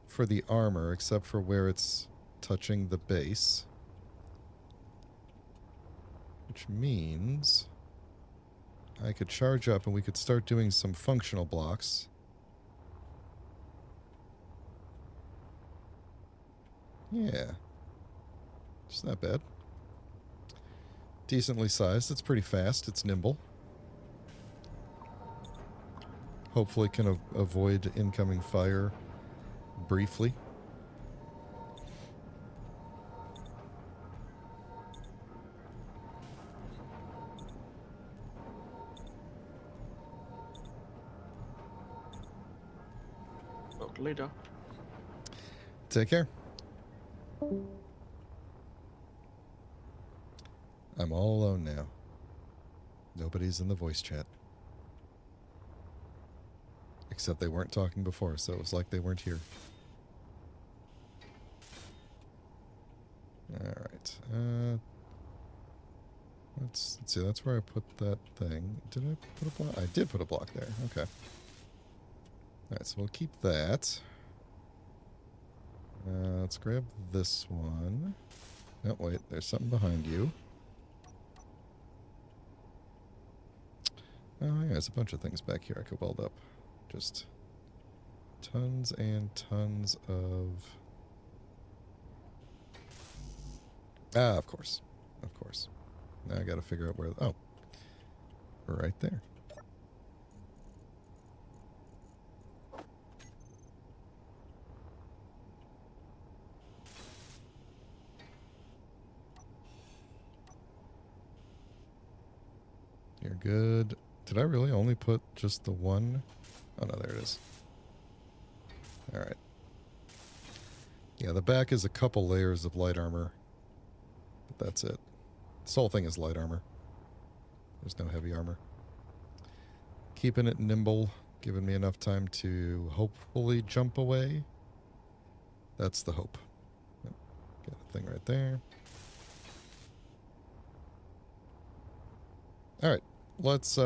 for the armor, except for where it's touching the base. Which means I could charge up and we could start doing some functional blocks. Yeah. It's not bad. Decently sized. It's pretty fast. It's nimble. Hopefully can avoid incoming fire briefly. Talk later. Take care. I'm all alone now. Nobody's in the voice chat. Except they weren't talking before, so it was like they weren't here. Alright. Let's see, that's where I put that thing. Did I put a block? I did put a block there. Okay. Alright, so we'll keep that. Let's grab this one. Oh, wait, there's something behind you. Oh, yeah, there's a bunch of things back here I could weld up. Just tons and tons of... Ah, of course. Of course. Now I gotta figure out where... Oh. Right there. You're good. Did I really only put just the one? Oh, no, there it is. Alright. Yeah, the back is a couple layers of light armor. But that's it. This whole thing is light armor. There's no heavy armor. Keeping it nimble, giving me enough time to hopefully jump away. That's the hope. Yep. Got a thing right there. Alright. Let's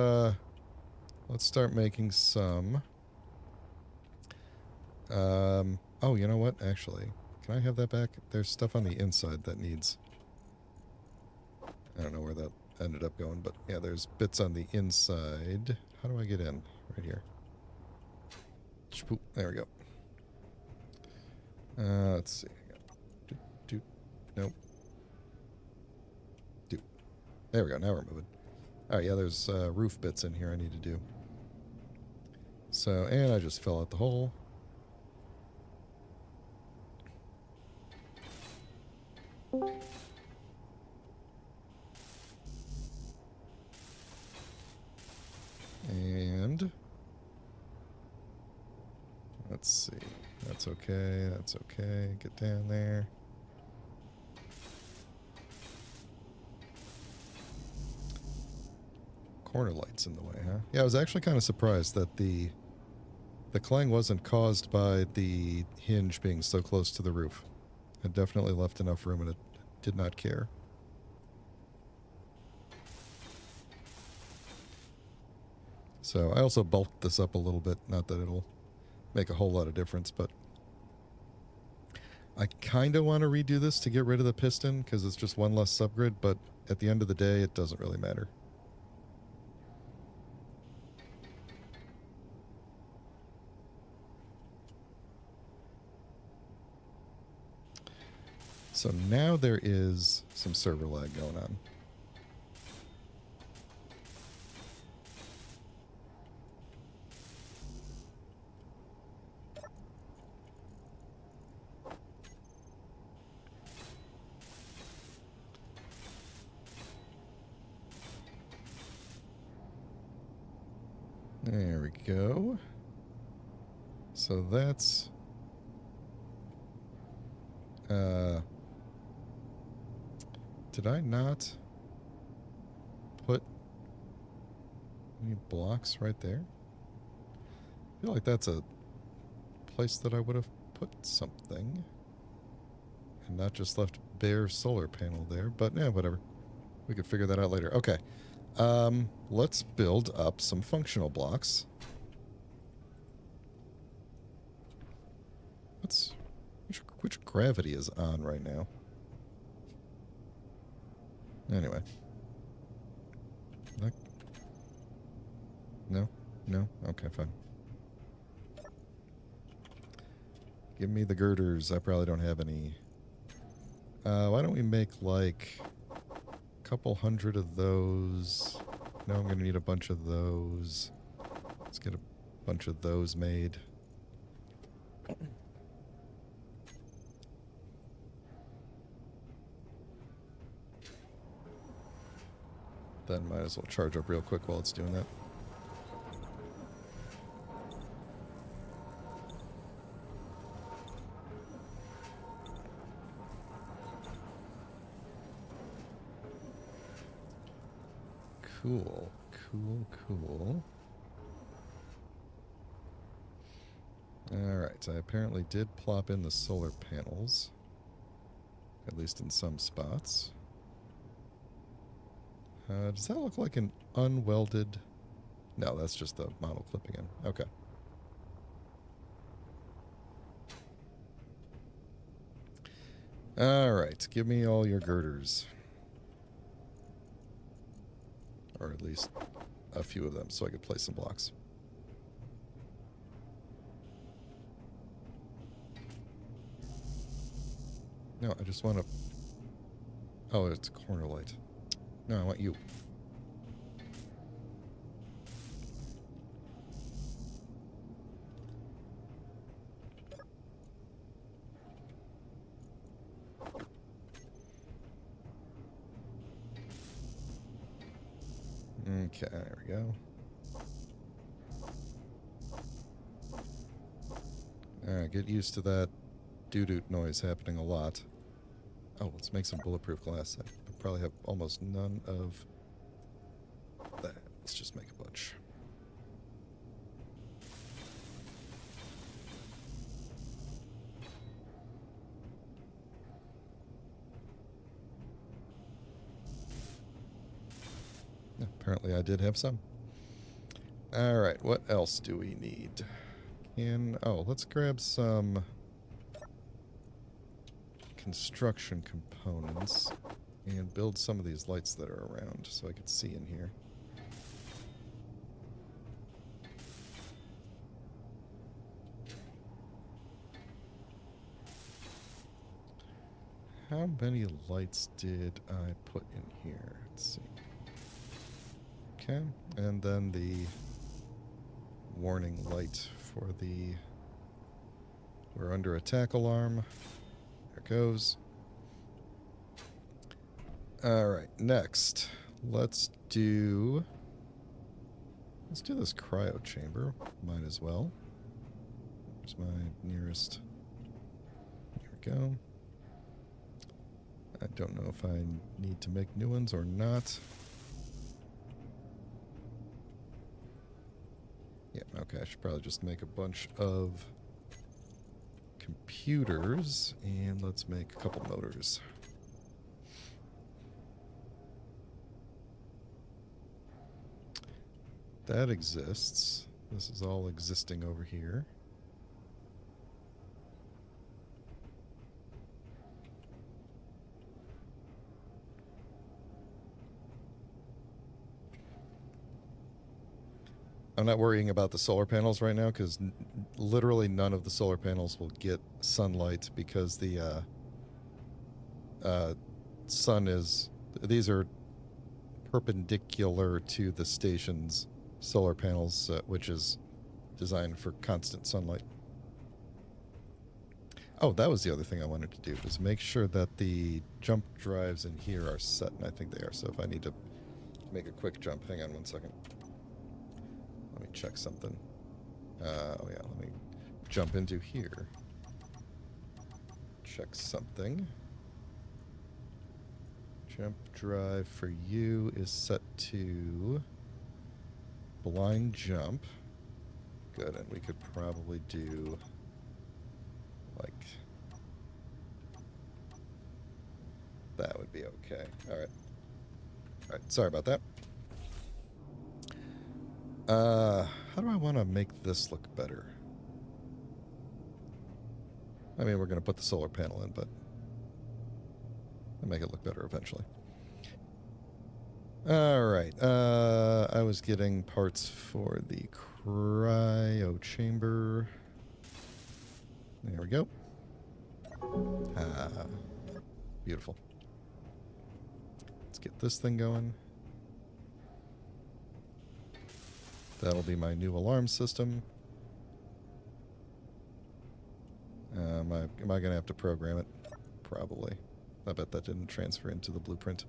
start making some. Oh, you know what? Actually, can I have that back? There's stuff on the inside that needs... I don't know where that ended up going, but yeah, there's bits on the inside. How do I get in? Right here. There we go. Let's see. Nope. There we go. Now we're moving. Alright, yeah, there's roof bits in here I need to do. So, and I just fell out the hole. And let's see. That's okay. That's okay. Get down there. Corner lights in the way, huh? Yeah, I was actually kind of surprised that the clang wasn't caused by the hinge being so close to the roof. It definitely left enough room and it did not care. So I also bulked this up a little bit. Not that it'll make a whole lot of difference, but I kind of want to redo this to get rid of the piston because it's just one less subgrid, but at the end of the day, it doesn't really matter. So now there is some server lag going on. There we go. So that's... did I not put any blocks right there? I feel like that's a place that I would have put something. And not just left bare solar panel there, but yeah, whatever. We could figure that out later. Okay. Let's build up some functional blocks. Which gravity is on right now? Anyway. No? No? Okay, fine. Give me the girders. I probably don't have any. Why don't we make like a couple hundred of those? No, I'm going to need a bunch of those. Let's get a bunch of those made. Then might as well charge up real quick while it's doing that. Cool, cool, cool. Alright, I apparently did plop in the solar panels. At least in some spots. Does that look like an unwelded... No, that's just the model clipping in. Okay. Alright, give me all your girders. Or at least a few of them so I could place some blocks. No, I just want to... Oh, it's corner light. No, I want you. Okay, there we go. Alright, get used to that doo-doot noise happening a lot. Oh, let's make some bulletproof glass. I probably have almost none of that. Let's just make a bunch. Apparently I did have some. Alright, what else do we need? Oh, let's grab some construction components and build some of these lights that are around so I could see in here. How many lights did I put in here? Let's see. Okay, and then the warning light for the we're under attack alarm. There it goes. Alright, next. Let's do this cryo chamber. Might as well. Where's my nearest? Here we go. I don't know if I need to make new ones or not. Yeah, okay, I should probably just make a bunch of computers, and let's make a couple motors. That exists. This is all existing over here. I'm not worrying about the solar panels right now because literally none of the solar panels will get sunlight because the sun is... These are perpendicular to the station's solar panels, which is designed for constant sunlight. Oh, that was the other thing I wanted to do, was make sure that the jump drives in here are set, and I think they are. So if I need to make a quick jump, hang on one second. Let me check something. Oh yeah, let me jump into here. Check something. Jump drive for you is set to blind jump. Good, and we could probably do like that would be okay. Alright. Alright, sorry about that. How do I want to make this look better? I mean, we're going to put the solar panel in, but I'll make it look better eventually. Alright, I was getting parts for the cryo chamber. There we go. Ah, beautiful. Let's get this thing going. That'll be my new alarm system. Am I going to have to program it? Probably. I bet that didn't transfer into the blueprint.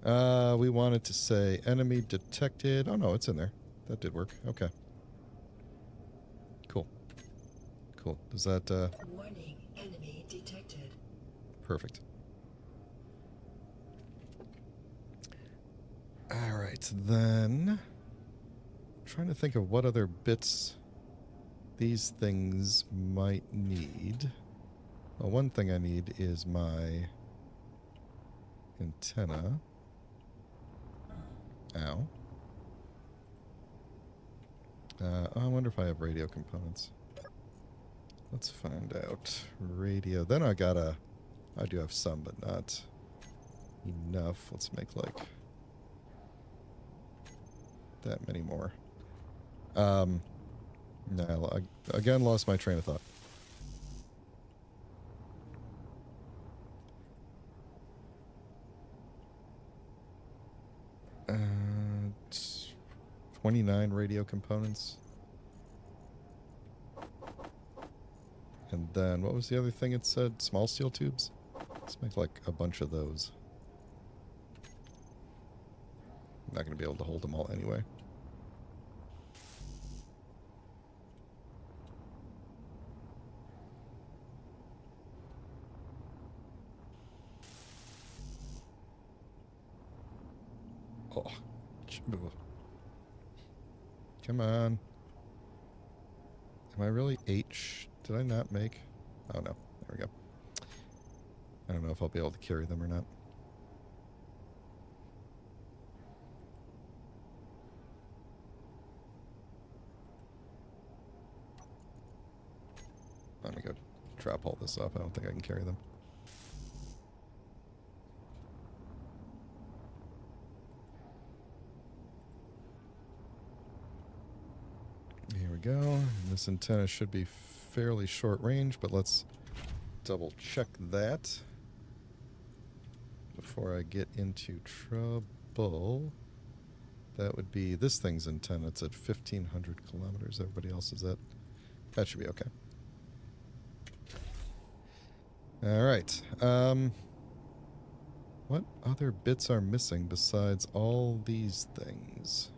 We wanted to say enemy detected. Oh no, it's in there. That did work. Okay. Cool. Cool. Does that... Warning, enemy detected. Perfect. Alright, then... trying to think of what other bits these things might need. Well, one thing I need is my antenna. Ow. I wonder if I have radio components. Let's find out. Radio. Then I do have some, but not enough. Let's make like... that many more. No, I again lost my train of thought. Uh, 29 radio components. And then, what was the other thing it said? Small steel tubes? Let's make like a bunch of those. I'm not going to be able to hold them all anyway. Oh. Come on. Am I really H? Did I not make? Oh no. There we go. I don't know if I'll be able to carry them or not. Let me go drop all this off. I don't think I can carry them. Here we go. This antenna should be fairly short range, but let's double check that before I get into trouble. That would be this thing's antenna. It's at 1,500 kilometers. Everybody else is at... That should be okay. All right. What other bits are missing besides all these things?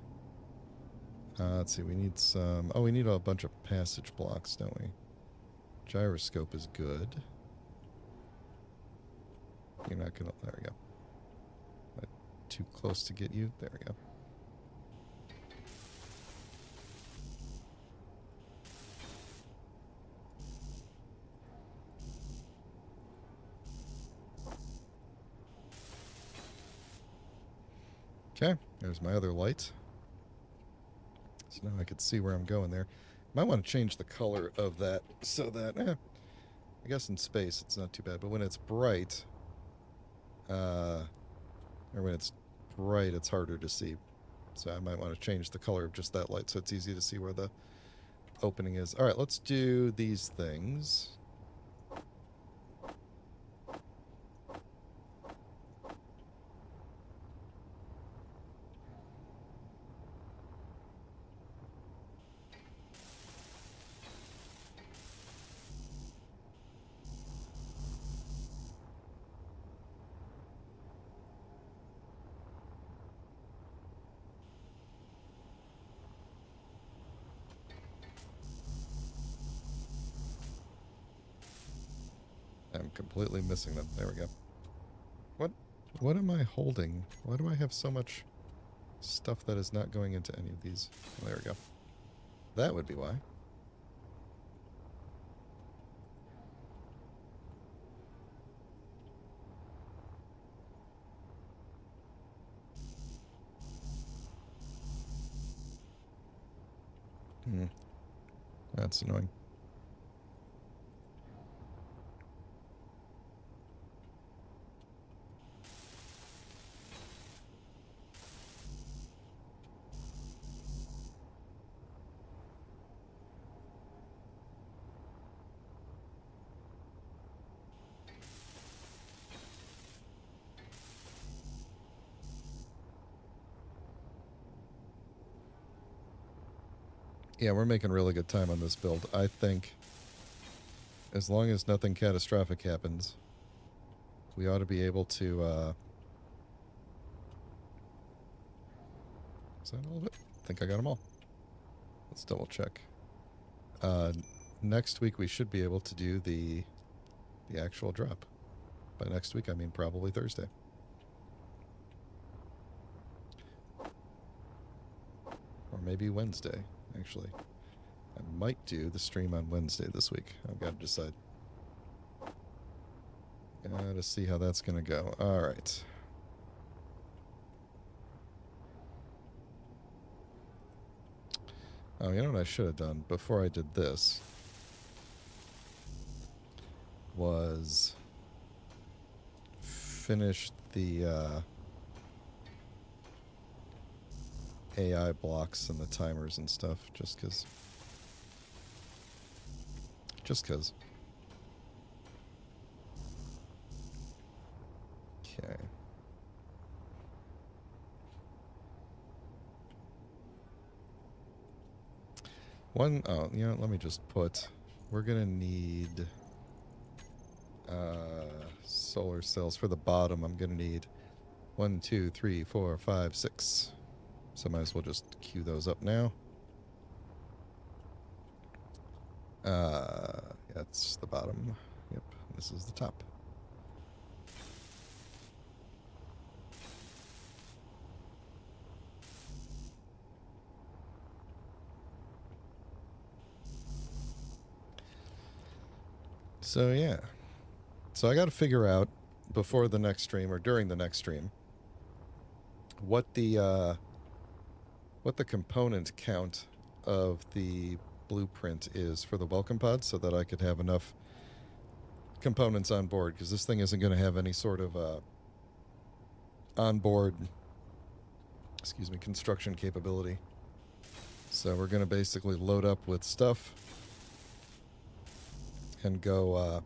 Let's see. We need some... Oh, we need a bunch of passage blocks, don't we? Gyroscope is good. You're not gonna... There we go. Not too close to get you. There we go. Okay, there's my other light. So now I can see where I'm going there. Might want to change the color of that so that, I guess in space it's not too bad, but when it's bright, or when it's bright, it's harder to see. So I might want to change the color of just that light so it's easy to see where the opening is. All right, let's do these things. I'm completely missing them. There we go. What am I holding? Why do I have so much stuff that is not going into any of these? Well, there we go. That would be why. That's annoying. Yeah, we're making really good time on this build. I think as long as nothing catastrophic happens, we ought to be able to... Is that all of it? I think I got them all. Let's double check. Next week we should be able to do the actual drop. By next week, I mean probably Thursday. Or maybe Wednesday, actually. I might do the stream on Wednesday this week. I've got to decide. Gotta see how that's going to go. All right. Oh, you know what I should have done before I did this? Was finish the AI blocks and the timers and stuff, just because. Just because. Okay. Oh, you know, let me just put, we're going to need solar cells for the bottom. I'm going to need 1, 2, 3, 4, 5, 6. So might as well just queue those up now. That's the bottom. Yep, this is the top. So yeah. So I got to figure out before the next stream or during the next stream what the component count of the blueprint is for the welcome pod, so that I could have enough components on board, because this thing isn't going to have any sort of onboard, construction capability. So we're going to basically load up with stuff and go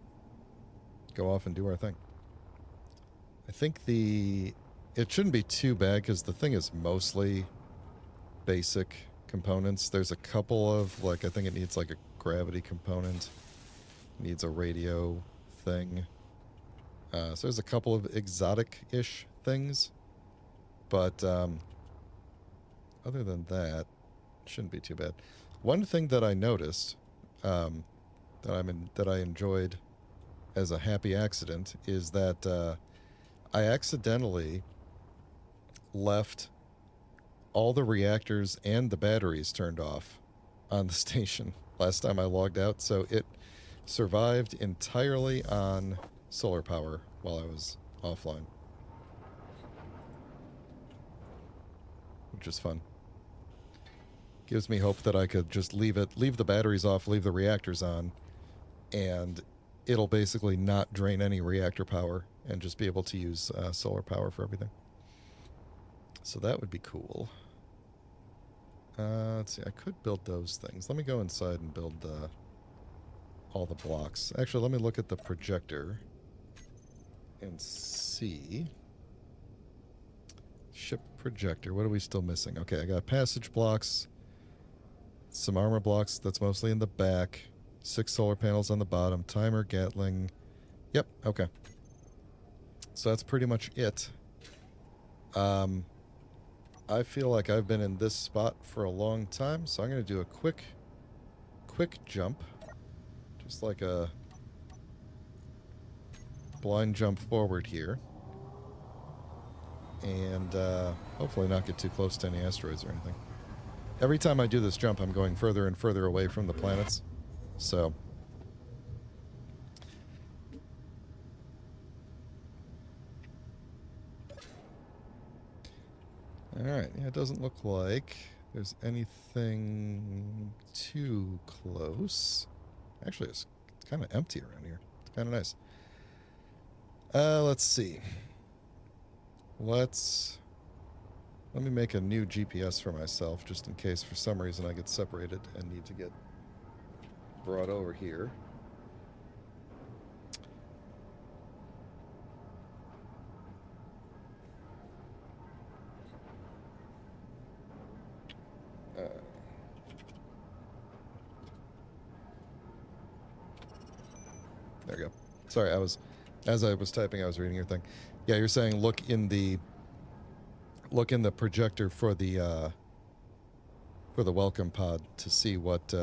off and do our thing. I think it shouldn't be too bad, because the thing is mostly basic components. There's a couple of, like, I think it needs like a gravity component, needs a radio thing. So there's a couple of exotic-ish things, but other than that, it shouldn't be too bad. One thing that I noticed that I enjoyed as a happy accident is that I accidentally left all the reactors and the batteries turned off on the station last time I logged out, so it survived entirely on solar power while I was offline, which is fun. Gives me hope that I could just leave the batteries off, leave the reactors on, and it'll basically not drain any reactor power and just be able to use solar power for everything. So that would be cool. Let's see, I could build those things. Let me go inside and build all the blocks. Actually, let me look at the projector and see. Ship projector, what are we still missing? Okay, I got passage blocks, some armor blocks, that's mostly in the back, 6 solar panels on the bottom, timer, Gatling. Yep, okay. So that's pretty much it. I feel like I've been in this spot for a long time, so I'm going to do a quick jump. Just like a blind jump forward here. And hopefully not get too close to any asteroids or anything. Every time I do this jump, I'm going further and further away from the planets. So alright, yeah, it doesn't look like there's anything too close. Actually, it's kind of empty around here. It's kind of nice. Let's see. Let me make a new GPS for myself, just in case for some reason I get separated and need to get brought over here. There we go. Sorry, as I was typing, I was reading your thing. Yeah, you're saying look in the projector for the welcome pod to see what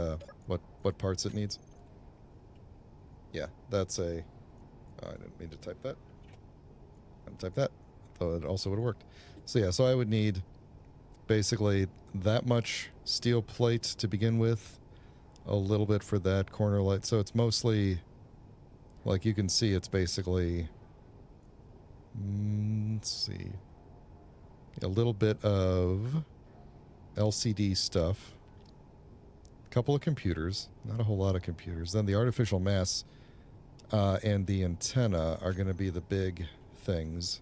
parts it needs. Yeah, that's a. Oh, I didn't mean to type that. I didn't type that. Though it also would have worked. So yeah, so I would need basically that much steel plate to begin with, a little bit for that corner light. So it's mostly, like you can see, it's basically. Let's see. A little bit of LCD stuff. A couple of computers. Not a whole lot of computers. Then the artificial mass and the antenna are going to be the big things.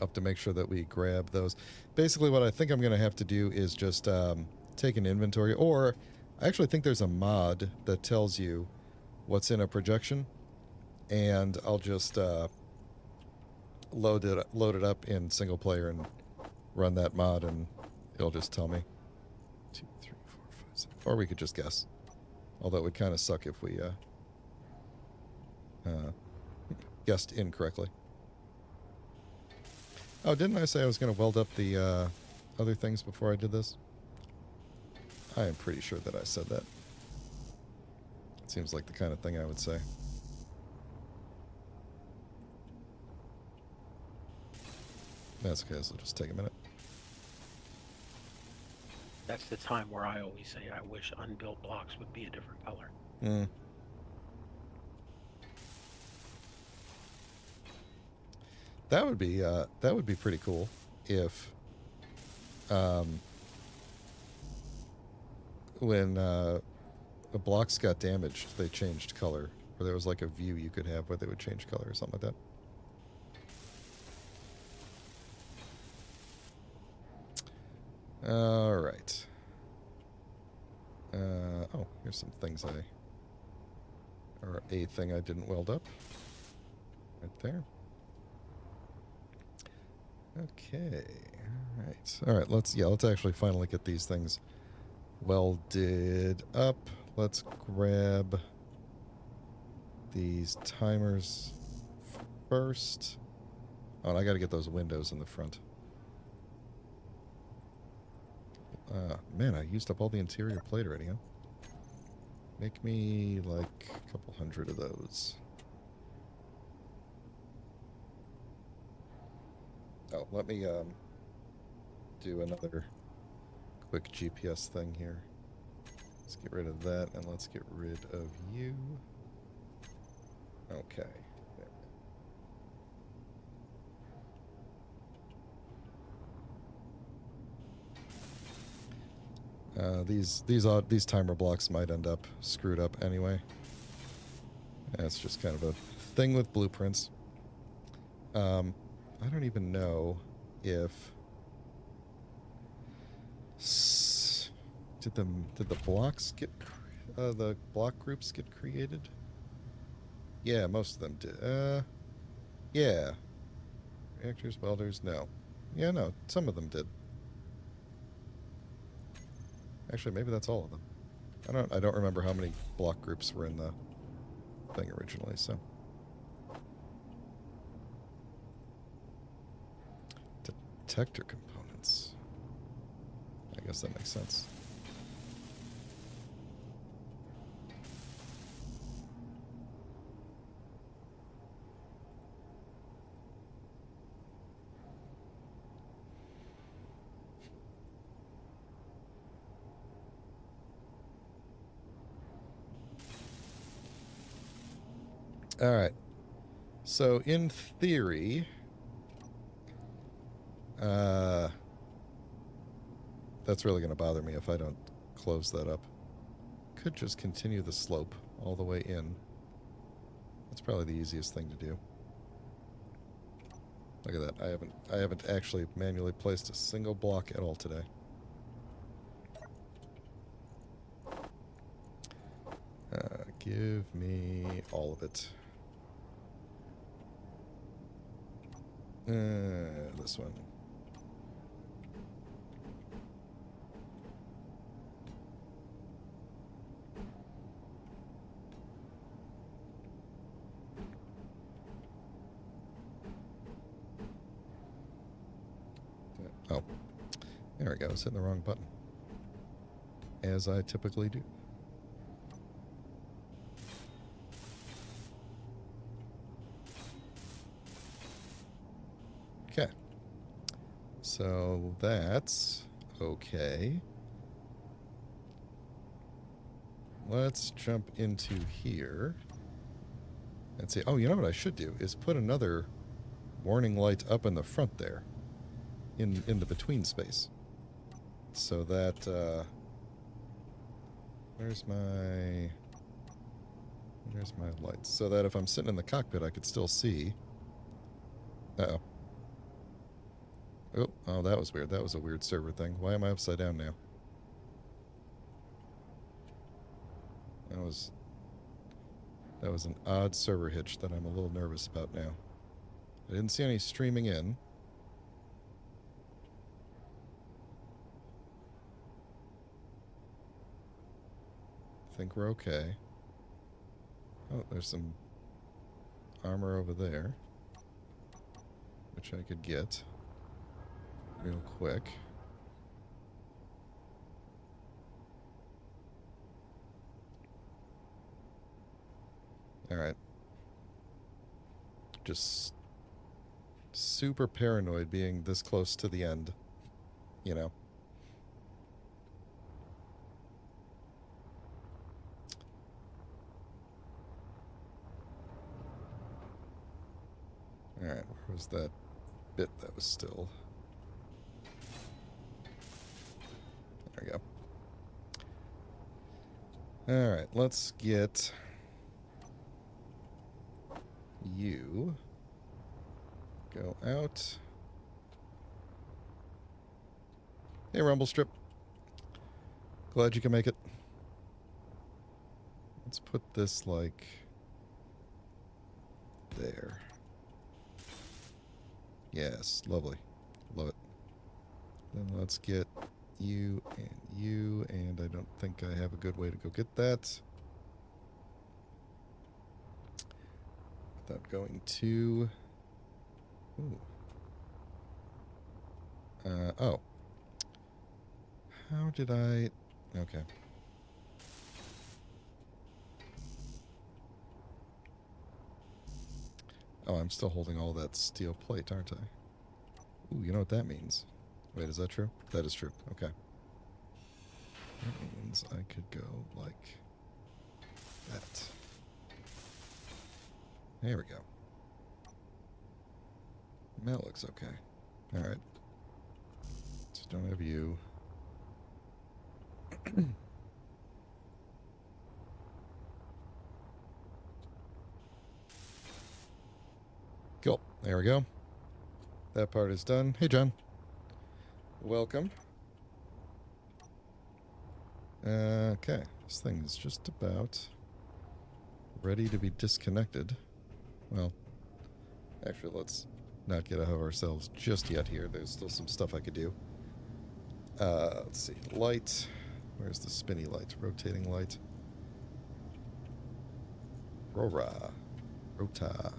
Up to make sure that we grab those. Basically, what I think I'm going to have to do is just take an inventory, or I actually think there's a mod that tells you what's in a projection, and I'll just load it up in single player and run that mod, and it'll just tell me 2, 3, 4, 5, 6. Or we could just guess, although it would kind of suck if we guessed incorrectly. Oh, didn't I say I was going to weld up the other things before I did this? I am pretty sure that I said that. It seems like the kind of thing I would say. That's okay, so it'll just take a minute. That's the time where I always say I wish unbuilt blocks would be a different color. Mm. That would be pretty cool if when the blocks got damaged, they changed color, or there was like a view you could have where they would change color or something like that. All right. Oh, here's some things or a thing I didn't weld up. Right there. Okay. All right. Let's actually finally get these things welded up. Let's grab these timers first. Oh, and I got to get those windows in the front. Man, I used up all the interior plate already, huh? Make me like a couple hundred of those. Oh, let me do another quick GPS thing here. Let's get rid of that, and let's get rid of you. Okay. These timer blocks might end up screwed up anyway. That's just kind of a thing with blueprints. I don't even know if did the blocks get the block groups get created? Yeah, most of them did. Yeah. Reactors, welders, no. Yeah, no, some of them did. Actually, maybe that's all of them. I don't remember how many block groups were in the thing originally, so. Detector components. I guess that makes sense. All right. So in theory, that's really going to bother me if I don't close that up. Could just continue the slope all the way in. That's probably the easiest thing to do. Look at that. I haven't actually manually placed a single block at all today. Give me all of it. This one. Oh, there we go. I was hitting the wrong button, as I typically do. Okay. So that's okay. Let's jump into here and see. Oh, you know what I should do is put another warning light up in the front there, in the between space, so that where's my lights? So that if I'm sitting in the cockpit, I could still see. Uh-oh. Oh, that was weird. That was a weird server thing. Why am I upside down now? That was an odd server hitch that I'm a little nervous about now. I didn't see any streaming in. I think we're okay. Oh, there's some armor over there, which I could get real quick. Alright. Just super paranoid being this close to the end, you know. Alright, where was that bit that was still? There we go. Alright, let's get you. Go out. Hey, Rumble Strip. Glad you can make it. Let's put this, like, there. Yes, lovely. Love it. Then let's get you, and I don't think I have a good way to go get that. Without going to... Ooh. Oh. How did I... Okay. Oh, I'm still holding all that steel plate, aren't I? Ooh, you know what that means. Wait, is that true? That is true. Okay. That means I could go like that. There we go. That looks okay. Alright. So don't have you. Cool. There we go. That part is done. Hey, John. Welcome. Okay. This thing is just about ready to be disconnected. Well, actually, let's not get ahead of ourselves just yet here. There's still some stuff I could do. Let's see. Light. Where's the spinny light? Rotating light. Rora. Rota.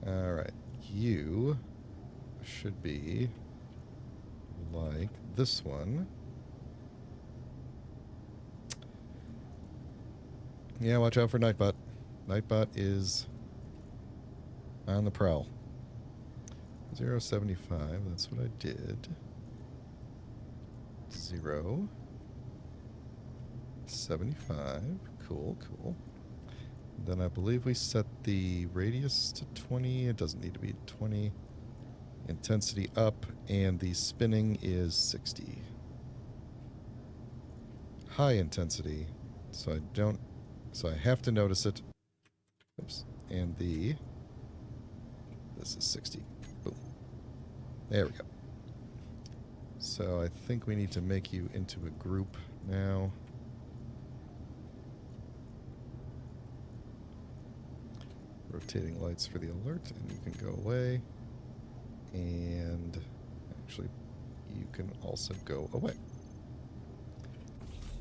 Alright. You should be like this one. Yeah, watch out for Nightbot. Nightbot is on the prowl. 0.75, that's what I did. 0.75. Cool, cool. Then I believe we set the radius to 20. It doesn't need to be 20. Intensity up, and the spinning is 60. High intensity, so I have to notice it. Oops. And this is 60. Boom. There we go. So I think we need to make you into a group now. Rotating lights for the alert, and you can go away. And actually, you can also go away.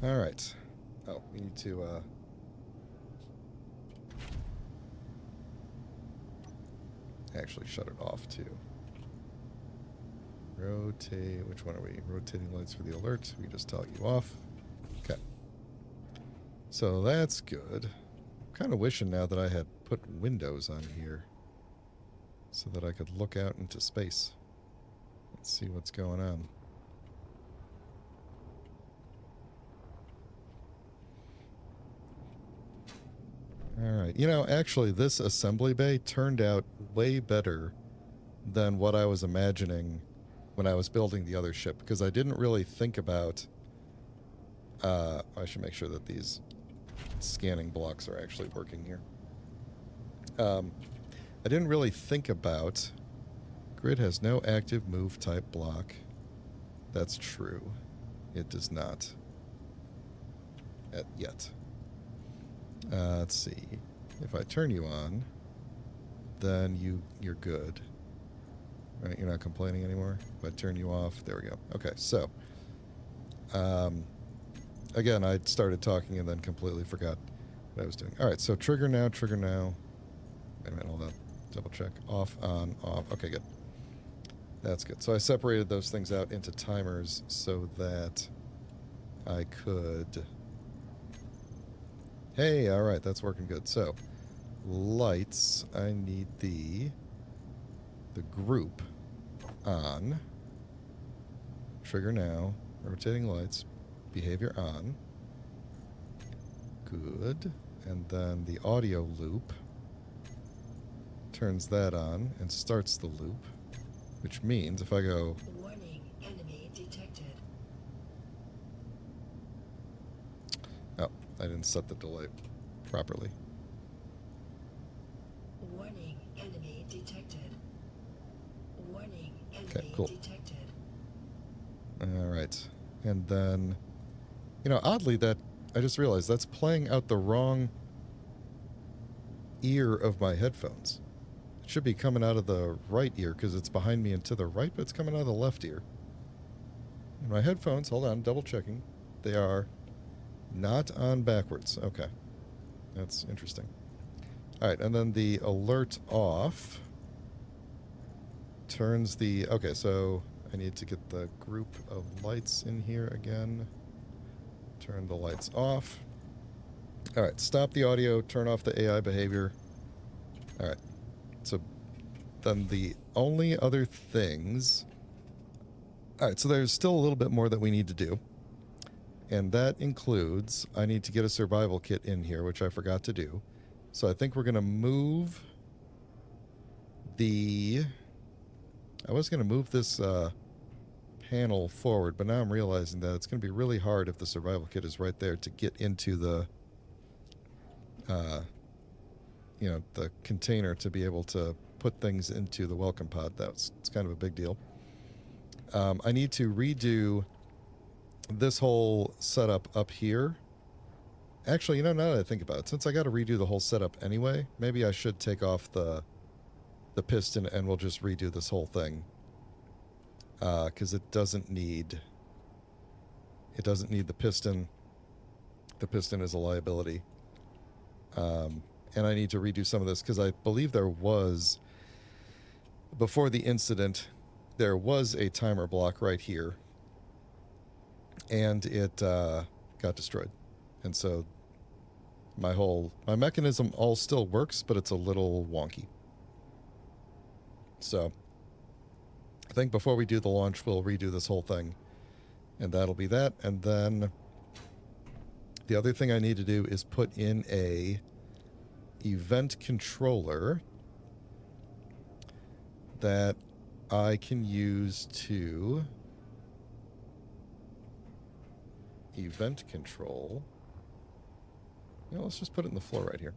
All right. Oh, we need to actually shut it off too. Rotate. Which one are we? Rotating lights for the alert. We just toggle you off. Okay. So that's good. I'm kind of wishing now that I had put windows on here so that I could look out into space and see what's going on. Alright, you know, actually this assembly bay turned out way better than what I was imagining when I was building the other ship, because I didn't really think about... I should make sure that these scanning blocks are actually working here. I didn't really think about Grid has no active move type block. That's true. It does not. Yet. Let's see. If I turn you on, then you're good. Right? You're not complaining anymore. If I turn you off, there we go. Okay, so again, I started talking and then completely forgot what I was doing. All right, so trigger now, trigger now. Wait a minute, hold on. Double check. Off, on, off. Okay, good. That's good. So I separated those things out into timers so that I could... Hey, all right, that's working good. So, lights, I need the group on. Trigger now. Rotating lights. Behavior on. Good. And then the audio loop turns that on and starts the loop, which means if I go... Warning, enemy detected. Oh, I didn't set the delay properly. Warning, enemy detected. Warning, enemy Okay, cool. detected. All right. And then, oddly, that I just realized that's playing out the wrong ear of my headphones. It should be coming out of the right ear because it's behind me and to the right, but it's coming out of the left ear. And my headphones, hold on, double checking. They are not on backwards. Okay. That's interesting. All right, and then the alert off turns the... Okay, so I need to get the group of lights in here again. Turn the lights off. All right, stop the audio, turn off the AI behavior. All right, so then the only other things... All right, so there's still a little bit more that we need to do. And that includes, I need to get a survival kit in here, which I forgot to do. So I think we're going to move the... I was going to move this panel forward, but now I'm realizing that it's going to be really hard if the survival kit is right there to get into the, the container to be able to put things into the welcome pod. It's kind of a big deal. I need to redo this whole setup up here. Actually, now that I think about it, since I got to redo the whole setup anyway, maybe I should take off the piston and we'll just redo this whole thing. Because it doesn't need the piston. The piston is a liability. And I need to redo some of this because I believe there was, before the incident, there was a timer block right here. And it got destroyed. And so my mechanism all still works, but it's a little wonky. So I think before we do the launch, we'll redo this whole thing. And that'll be that. And then the other thing I need to do is put in a event controller that I can use to event control. Let's just put it in the floor right here.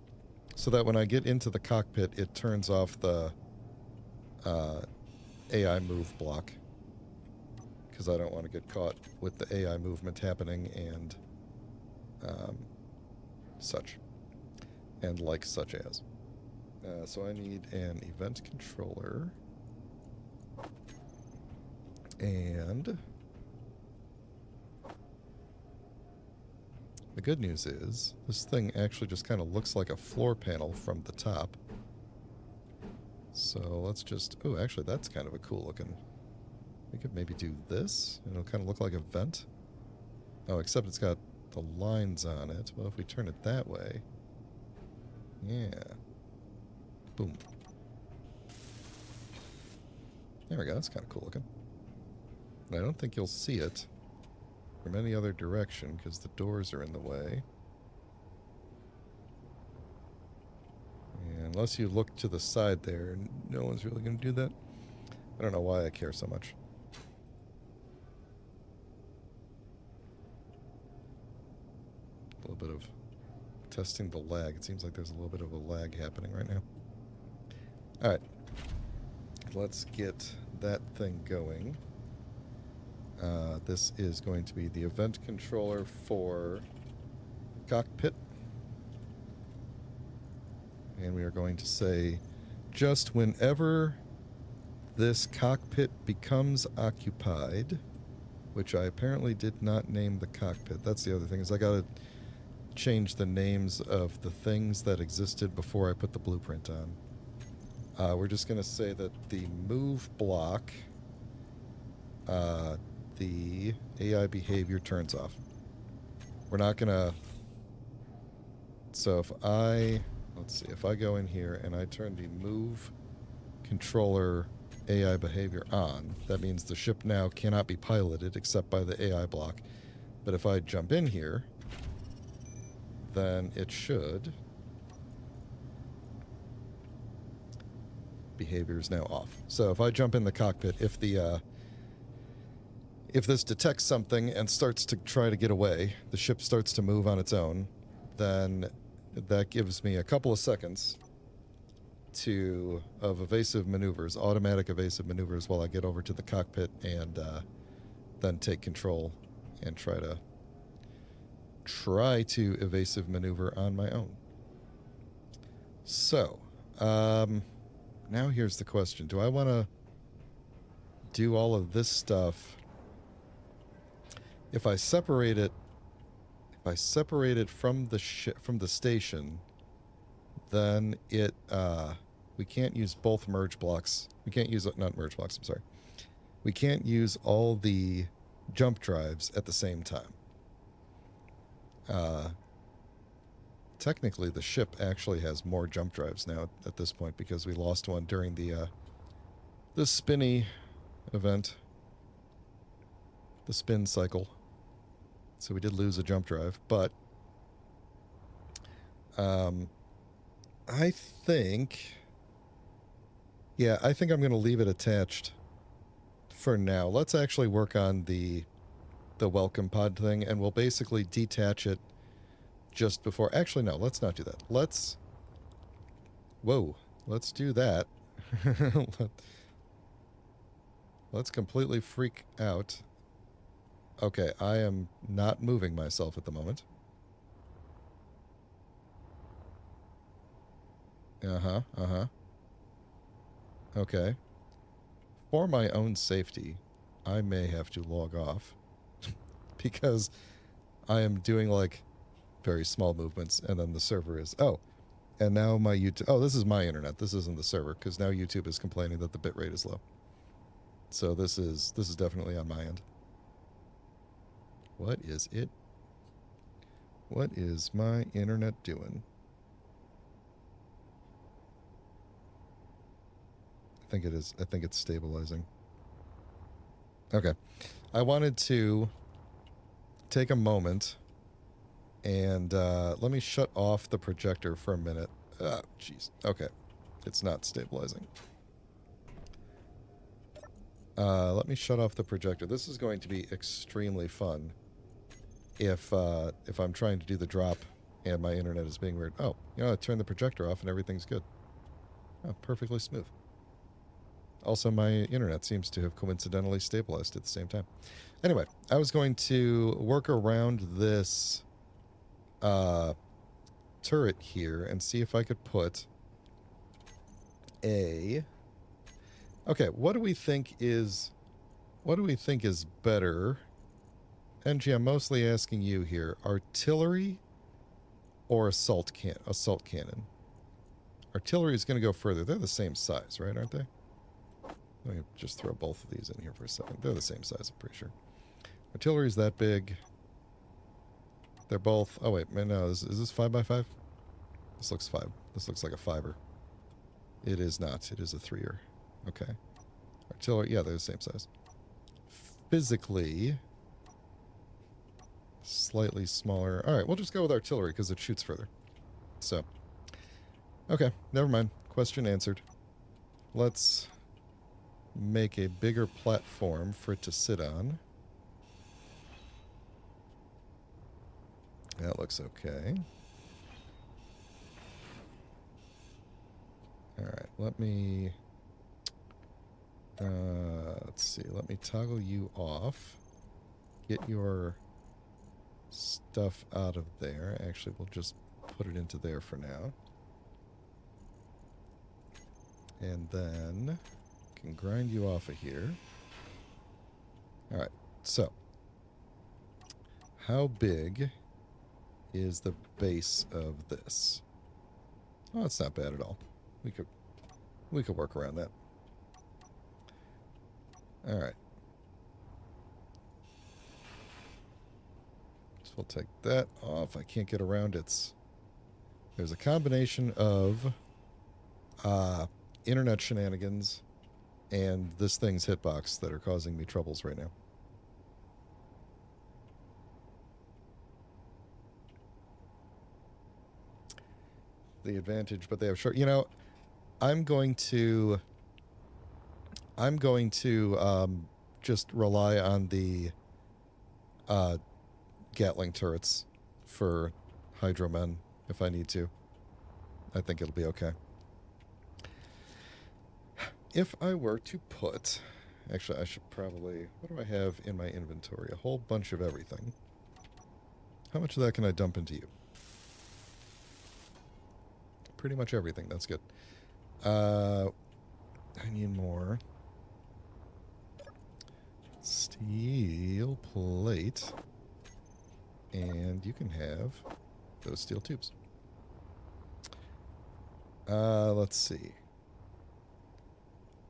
So that when I get into the cockpit, it turns off the AI move block. Because I don't want to get caught with the AI movement happening and such. And like such as. So I need an event controller. And the good news is this thing actually just kind of looks like a floor panel from the top. So let's just... Oh, actually, that's kind of a cool looking... We could maybe do this, and it'll kind of look like a vent. Oh, except it's got the lines on it. Well, if we turn it that way... Yeah. Boom. There we go, that's kind of cool looking. And I don't think you'll see it from any other direction, because the doors are in the way. And unless you look to the side there, no one's really going to do that. I don't know why I care so much. A little bit of testing the lag. It seems like there's a little bit of a lag happening right now. Alright. let's get that thing going. This is going to be the event controller for cockpit. And we are going to say, just whenever this cockpit becomes occupied, which I apparently did not name the cockpit. That's the other thing, is I got to change the names of the things that existed before I put the blueprint on. We're just going to say that the move block, the AI behavior turns off. We're not going to... So if I... Let's see, if I go in here and I turn the move controller AI behavior on, that means the ship now cannot be piloted except by the AI block. But if I jump in here, then it should... Behavior is now off. So if I jump in the cockpit, if this detects something and starts to try to get away, the ship starts to move on its own, then that gives me a couple of seconds of evasive maneuvers, automatic evasive maneuvers, while I get over to the cockpit and then take control and try to evasive maneuver on my own. So, now here's the question. Do I want to do all of this stuff? If I separate it from the station, then we can't use both merge blocks. We can't use not merge blocks, I'm sorry. We can't use all the jump drives at the same time. Technically, the ship actually has more jump drives now at this point because we lost one during the spinny event, the spin cycle. So we did lose a jump drive, but I think I'm going to leave it attached for now. Let's actually work on the welcome pod thing, and we'll basically detach it just before... Actually, no, let's not do that. Let's do that. Let's completely freak out. Okay, I am not moving myself at the moment. Okay. For my own safety, I may have to log off because I am doing, like, very small movements, and then the server is... Oh, and now my YouTube... Oh, this is my internet. This isn't the server, because now YouTube is complaining that the bitrate is low. So this is definitely on my end. What is it? What is my internet doing? I think it is. I think it's stabilizing. Okay. I wanted to take a moment and let me shut off the projector for a minute. Jeez. Okay. It's not stabilizing. Let me shut off the projector. This is going to be extremely fun if I'm trying to do the drop and my internet is being weird. Oh, I turn the projector off and everything's good. Oh, perfectly smooth. Also, my internet seems to have coincidentally stabilized at the same time. Anyway, I was going to work around this turret here and see if I could put a... Okay, what do we think is better? NG, I'm mostly asking you here. Artillery or assault cannon? Artillery is going to go further. They're the same size, right? Aren't they? Let me just throw both of these in here for a second. They're the same size, I'm pretty sure. Artillery's that big. They're both... Oh, wait. No, is this 5x5? This looks 5. This looks like a 5er. It is not. It is a 3er. Okay. Artillery... Yeah, they're the same size. Physically... Slightly smaller. All right, we'll just go with artillery because it shoots further. So... Okay, never mind. Question answered. Let's make a bigger platform for it to sit on. That looks okay. All right, let me... Let's see. Let me toggle you off. Get your stuff out of there. Actually, we'll just put it into there for now. And then can grind you off of here. All right. So, how big is the base of this? Oh, it's not bad at all. We could work around that. All right. So we'll take that off. I can't get around it. There's a combination of internet shenanigans and this thing's hitbox that are causing me troubles right now. The advantage, but they have short. You know, I'm going to just rely on the Gatling turrets for Hydromen if I need to. I think it'll be okay. If I were to put... Actually, I should probably... What do I have in my inventory? A whole bunch of everything. How much of that can I dump into you? Pretty much everything. That's good. I need more. Steel plate. And you can have those steel tubes. Let's see.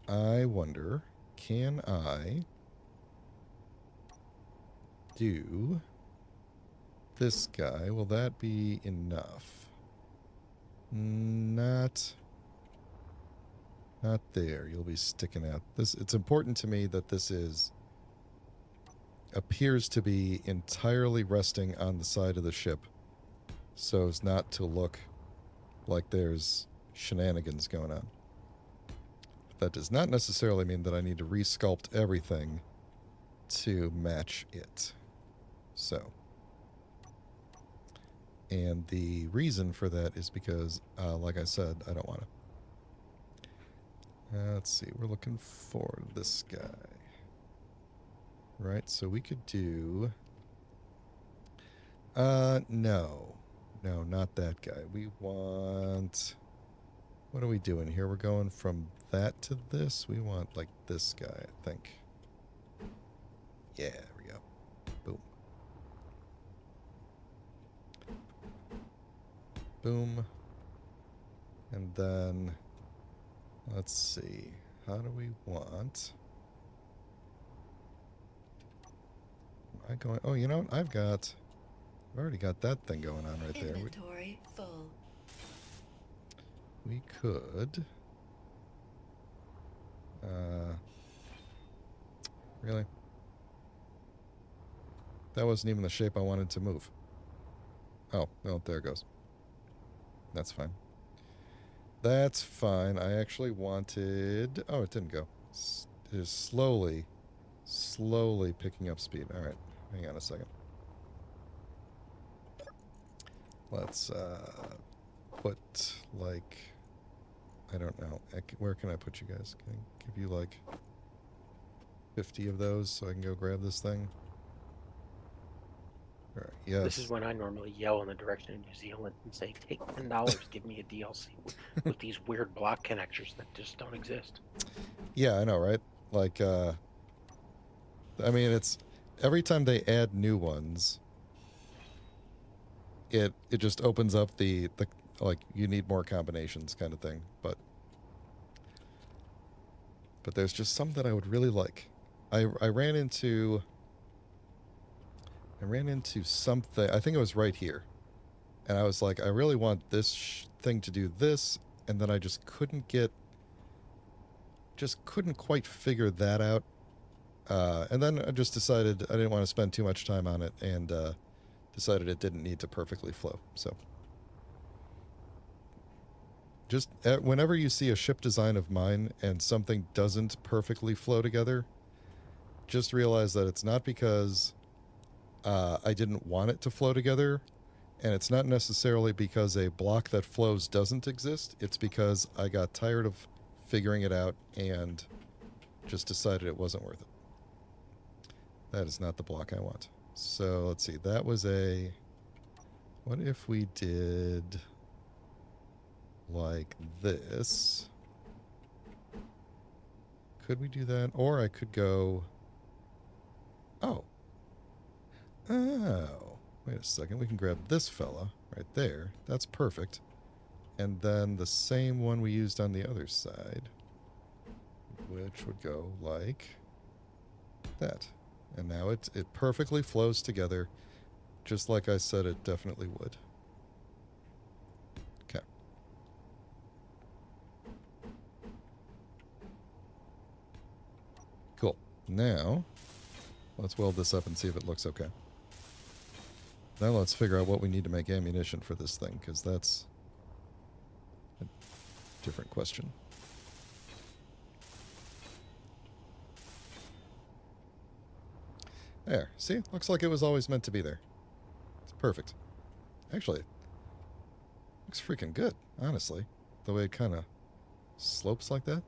I wonder, can I do this guy? Will that be enough? Not there. You'll be sticking out. This, it's important to me that this appears to be entirely resting on the side of the ship so as not to look like there's shenanigans going on. That does not necessarily mean that I need to resculpt everything to match it. So, and the reason for that is because, like I said, I don't want to. Let's see, we're looking for this guy. Right, so we could do... No, not that guy. We want... What are we doing here? We're going from that to this. We want, like, this guy, I think. Yeah, there we go. Boom. Boom. And then, let's see. How do we want... Am I going... Oh, you know what? I've already got that thing going on right there. Inventory full. We could... Really? That wasn't even the shape I wanted to move. Oh, well, there it goes. That's fine. That's fine. I actually wanted... Oh, it didn't go. It is slowly picking up speed. All right. Hang on a second. Let's put, like... I don't know. Where can I put you guys? Can I give you, like, 50 of those so I can go grab this thing? All right, yes. This is when I normally yell in the direction of New Zealand and say, take $10, give me a DLC with these weird block connectors that just don't exist. Yeah, I know, right? Like, I mean, it's... Every time they add new ones, it just opens up the like, you need more combinations kind of thing. But there's just some that I would really like. I ran into something. I think it was right here, and I was like, I really want this thing to do this, and then I just couldn't quite figure that out. And then I just decided I didn't want to spend too much time on it, and decided it didn't need to perfectly flow. So just whenever you see a ship design of mine and something doesn't perfectly flow together, just realize that it's not because I didn't want it to flow together, and it's not necessarily because a block that flows doesn't exist. It's because I got tired of figuring it out and just decided it wasn't worth it. That is not the block I want. So let's see. That was a... What if we did like this? Could we do that? Or I could go... Oh. Oh. Wait a second. We can grab this fella right there. That's perfect. And then the same one we used on the other side, which would go like that. And now it perfectly flows together, just like I said it definitely would. Okay. Cool. Now, let's weld this up and see if it looks okay. Now let's figure out what we need to make ammunition for this thing, because that's a different question. There. See? Looks like it was always meant to be there. It's perfect. Actually, looks freaking good, honestly. The way it kind of slopes like that.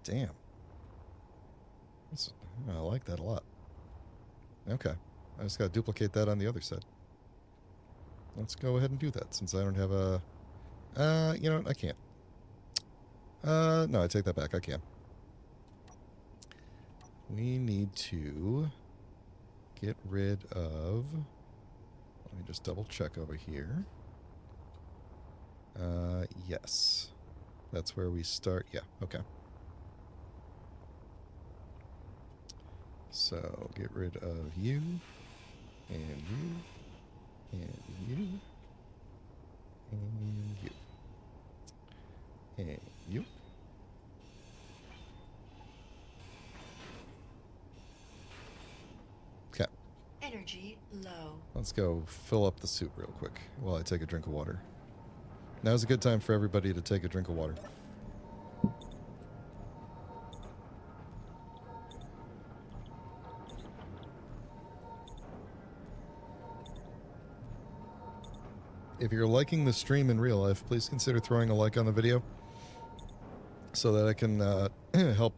Damn. I like that a lot. Okay. I just got to duplicate that on the other side. Let's go ahead and do that, since I don't have a... you know what? I can't. No, I take that back. I can. We need to get rid of... Let me just double check over here. Yes. That's where we start. Yeah, okay. So, get rid of you, and you, and you, and you, and you. Okay. Energy low. Let's go fill up the soup real quick while I take a drink of water. Now's a good time for everybody to take a drink of water. If you're liking the stream in real life, please consider throwing a like on the video so that I can help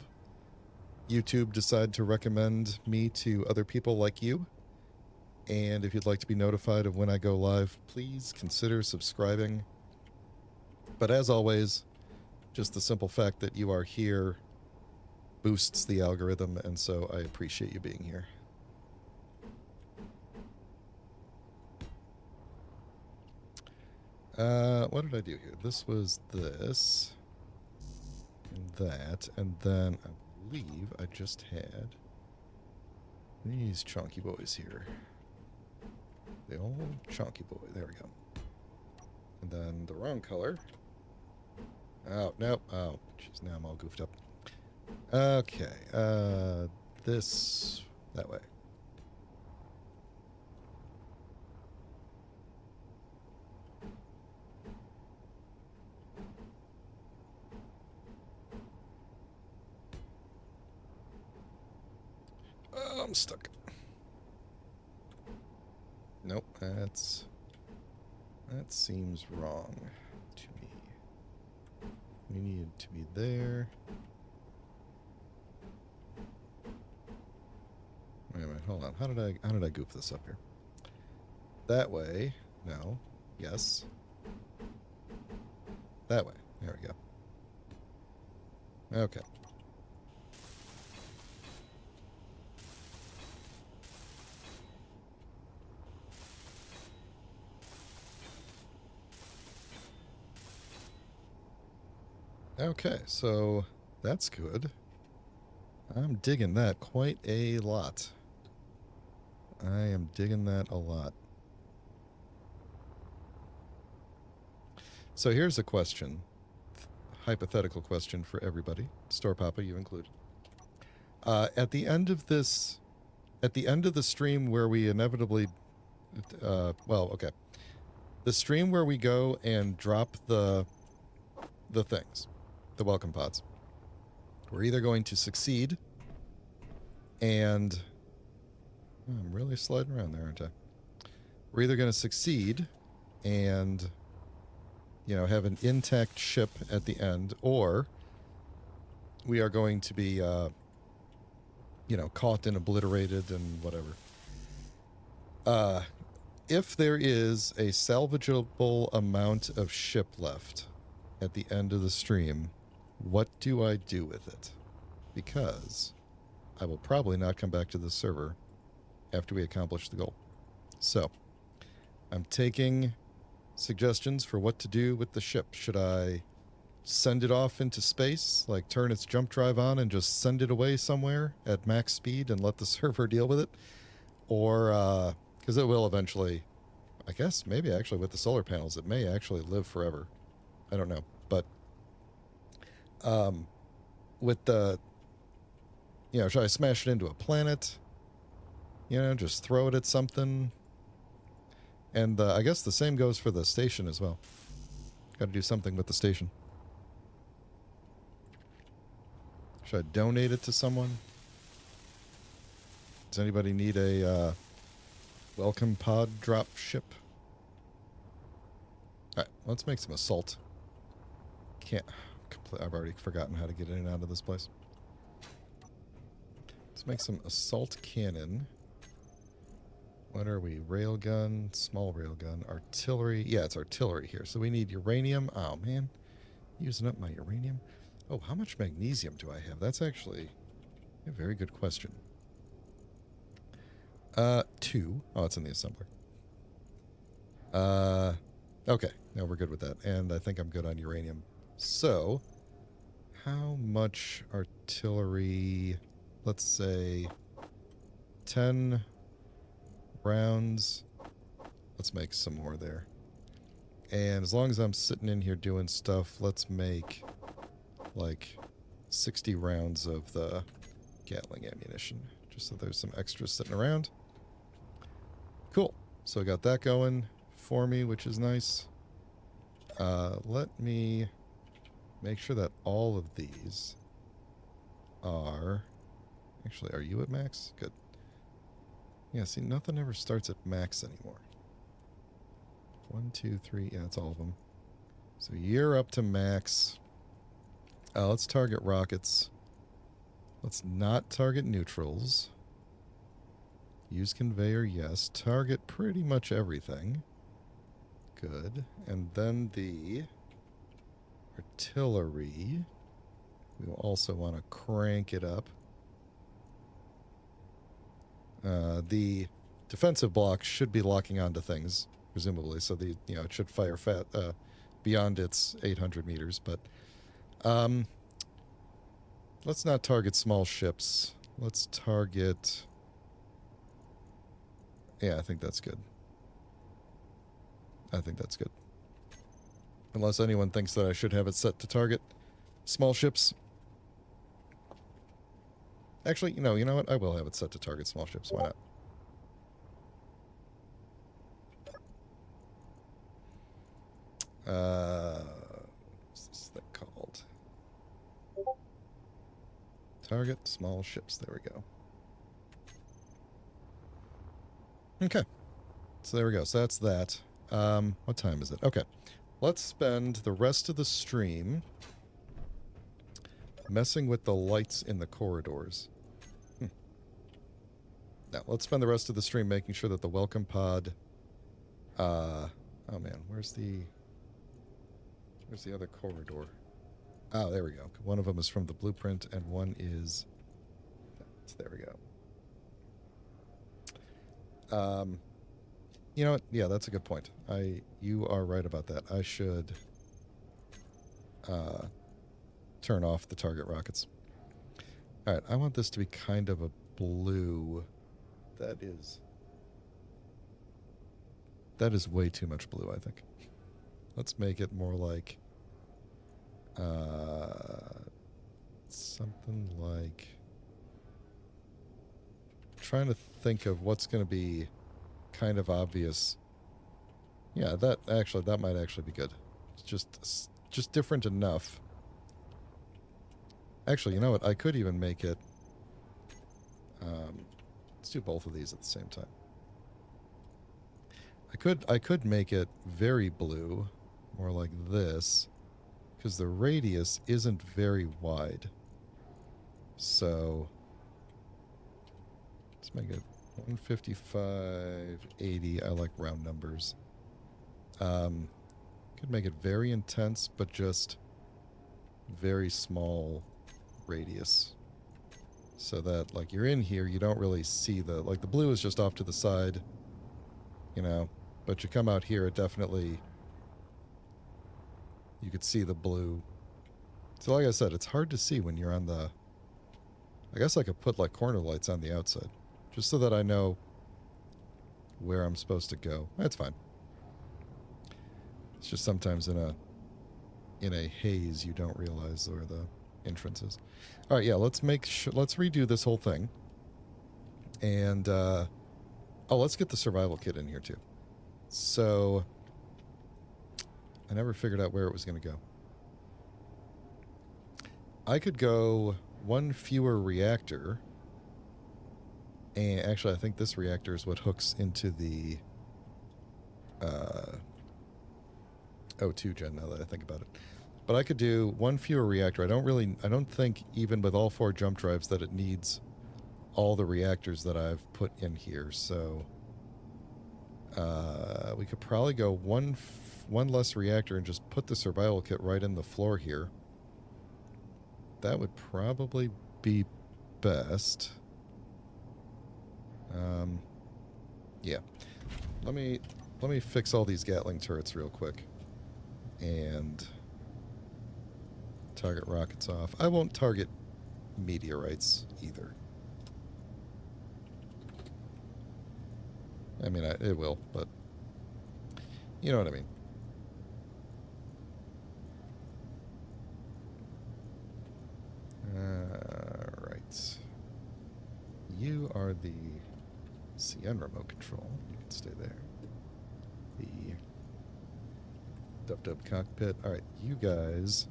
YouTube decide to recommend me to other people like you. And if you'd like to be notified of when I go live, please consider subscribing. But as always, just the simple fact that you are here boosts the algorithm, and so I appreciate you being here. What did I do here? This was this, and that, and then I believe I just had these chunky boys here. The old chunky boy. There we go. And then the wrong color. Oh, nope. Oh, jeez, now I'm all goofed up. Okay, this, that way. Oh, I'm stuck. Nope, that seems wrong to me. We need to be there. Wait a minute, hold on. How did I goof this up here? That way. No. Yes. That way. There we go. Okay. Okay, so that's good. I'm digging that quite a lot. I am digging that a lot. So here's a question, hypothetical question for everybody, Store Papa, you included. At the end of this, at the end of the stream where we inevitably, well, okay, the stream where we go and drop the things, the welcome pods, we're either going to succeed and I'm really sliding around there, aren't I? We're either going to succeed and, you know, have an intact ship at the end, or we are going to be, caught and obliterated and whatever. If there is a salvageable amount of ship left at the end of the stream, what do I do with it? Because I will probably not come back to the server after we accomplish the goal. So, I'm taking suggestions for what to do with the ship. Should I send it off into space, like turn its jump drive on and just send it away somewhere at max speed and let the server deal with it? Or, because it will eventually, I guess, maybe actually with the solar panels, it may actually live forever. I don't know. But, with the, should I smash it into a planet? Just throw it at something? And I guess the same goes for the station as well. Got to do something with the station. Should I donate it to someone? Does anybody need a welcome pod drop ship? Alright, let's make some assault. I've already forgotten how to get in and out of this place. Let's make some assault cannon. What are we? Railgun, small railgun, artillery. Yeah, it's artillery here. So we need uranium. Oh, man. Using up my uranium. Oh, how much magnesium do I have? That's actually a very good question. 2. Oh, it's in the assembler. Okay. No, we're good with that. And I think I'm good on uranium. So, how much artillery? Let's say 10 rounds. Let's make some more there. And as long as I'm sitting in here doing stuff, let's make like 60 rounds of the Gatling ammunition, just so there's some extras sitting around. Cool. So I got that going for me, which is nice. Let me make sure that all of these are... Actually, are you at max? Good. Yeah, see, nothing ever starts at max anymore. 1, 2, 3. Yeah, that's all of them. So you're up to max. Let's target rockets. Let's not target neutrals. Use conveyor, yes. Target pretty much everything. Good. And then the artillery. We will also want to crank it up. The defensive block should be locking onto things, presumably, so it should fire beyond its 800 meters, but let's not target small ships. Let's target... Yeah, I think that's good. I think that's good. Unless anyone thinks that I should have it set to target small ships. Actually, you know what? I will have it set to target small ships. Why not? What's this thing called? Target small ships. There we go. Okay. So there we go. So that's that. What time is it? Okay. Let's spend the rest of the stream messing with the lights in the corridors. Now, let's spend the rest of the stream making sure that the welcome pod... oh, man. Where's the other corridor? Oh, there we go. One of them is from the blueprint, and one is... There we go. You know what? Yeah, that's a good point. You are right about that. I should turn off the target rockets. All right, I want this to be kind of a blue. That is way too much blue, I think. Let's make it more like something like... Trying to think of what's going to be kind of obvious. Yeah, that might actually be good. It's just different enough. Actually, you know what? I could even make it... let's do both of these at the same time. I could make it very blue, more like this, because the radius isn't very wide. So let's make it 155, 80. I like round numbers. Could make it very intense, but just very small radius. So that, like, you're in here, you don't really see the... Like, the blue is just off to the side, you know. But you come out here, it definitely... You could see the blue. So like I said, it's hard to see when you're on the... I guess I could put, like, corner lights on the outside. Just so that I know where I'm supposed to go. That's fine. It's just sometimes in a haze you don't realize where the entrance is. All right, yeah, let's redo this whole thing. And let's get the survival kit in here too. So I never figured out where it was going to go. I could go one fewer reactor. And actually, I think this reactor is what hooks into the O2 gen, now that I think about it. But I could do one fewer reactor. I don't think, even with all 4 jump drives, that it needs all the reactors that I've put in here. So we could probably go one less reactor and just put the survival kit right in the floor here. That would probably be best. Yeah. Let me fix all these Gatling turrets real quick. And target rockets off. I won't target meteorites either. I mean, it will, but you know what I mean. Right. You are the CN remote control. You can stay there. The Dub cockpit. All right, you guys.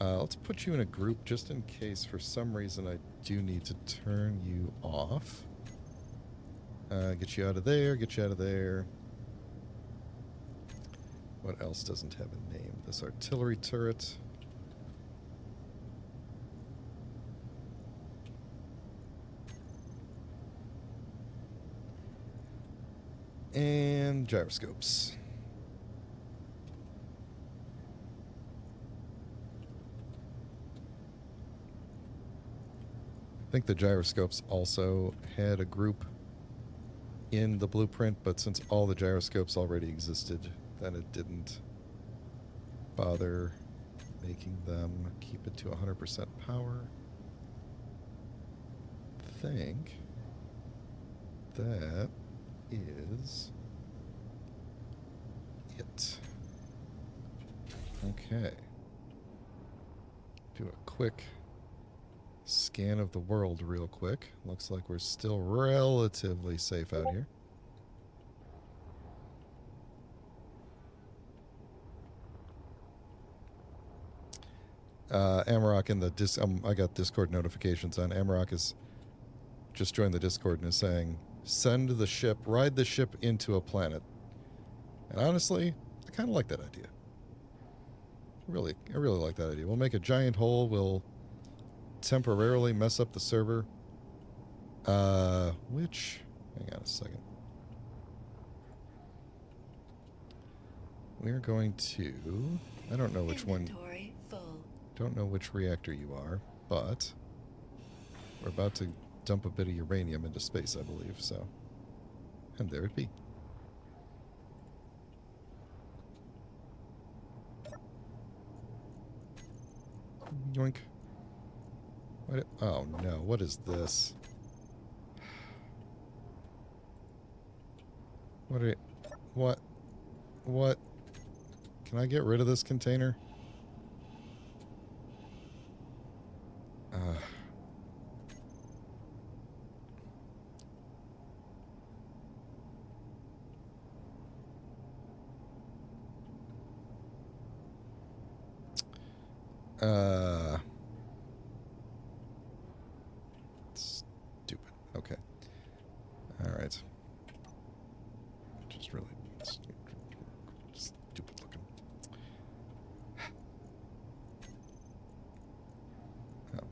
Let's put you in a group just in case for some reason I do need to turn you off. Get you out of there, get you out of there. What else doesn't have a name? This artillery turret. And gyroscopes. I think the gyroscopes also had a group in the blueprint, but since all the gyroscopes already existed, then it didn't bother making them. Keep it to 100% power. I think that is it. Okay. Do a quick scan of the world real quick. Looks like we're still relatively safe out here. Amarok in the I got Discord notifications on. Amarok is just joined the Discord and is saying, send the ship, ride the ship into a planet. And honestly, I kind of like that idea. I really like that idea. We'll make a giant hole. We'll temporarily mess up the server. Hang on a second. We're going to, I don't know which one, don't know which reactor you are, but we're about to dump a bit of uranium into space, I believe, so. And there it be. Yoink. Oh no, what is this? What? Can I get rid of this container? Stupid. Okay. All right. Just really stupid looking. Oh.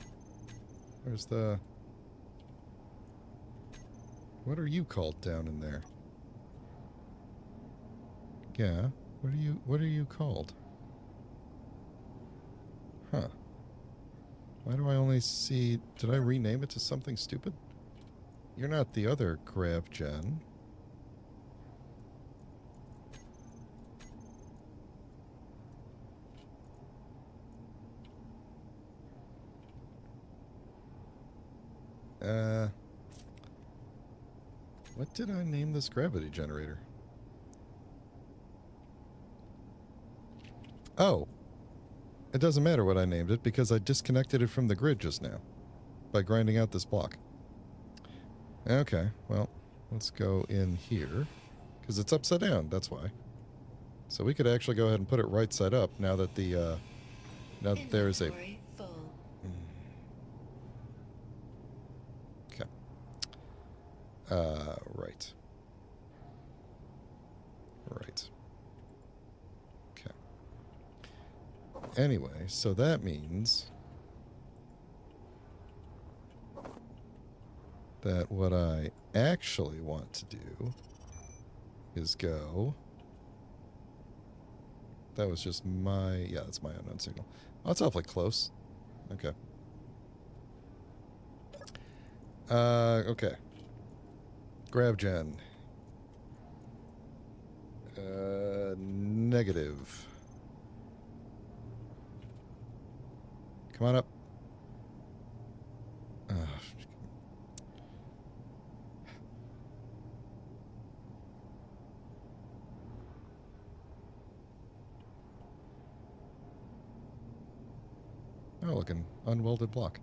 Where's the... What are you called down in there? Yeah. What are you called? Huh. Why do I only see... Did I rename it to something stupid? You're not the other Grav Gen. What did I name this gravity generator? Oh. It doesn't matter what I named it because I disconnected it from the grid just now by grinding out this block. Okay, well, let's go in here because it's upside down, that's why. So we could actually go ahead and put it right side up now that the now that there is a... Inventory full. Okay. Right. Right. Okay. Anyway, so that means that what I actually want to do is go... That was just my... Yeah, that's my unknown signal. Oh, it's awfully close. Okay. Okay. GravGen. Negative. Come on up. Oh, look, an unwelded block.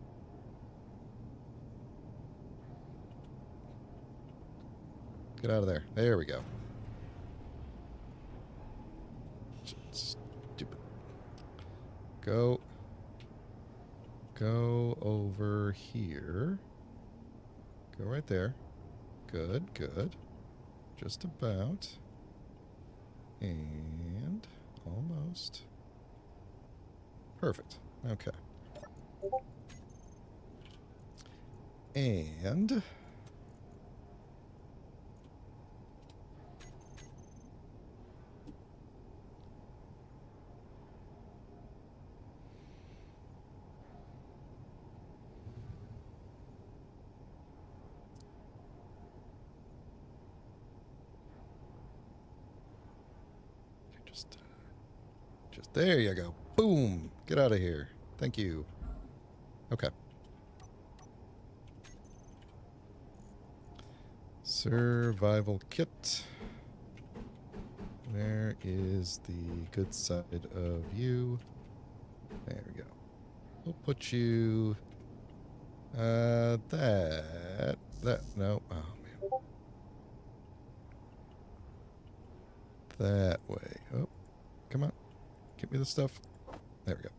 Get out of there. There we go. Stupid. Go over here. Go right there. Good, good. Just about. And almost. Perfect. Okay. And just there you go. Boom. Get out of here. Thank you. Okay. Survival kit. Where is the good side of you? There we go. We'll put you... that... no. Oh, man. That way. Oh, come on. Get me the stuff. There we go.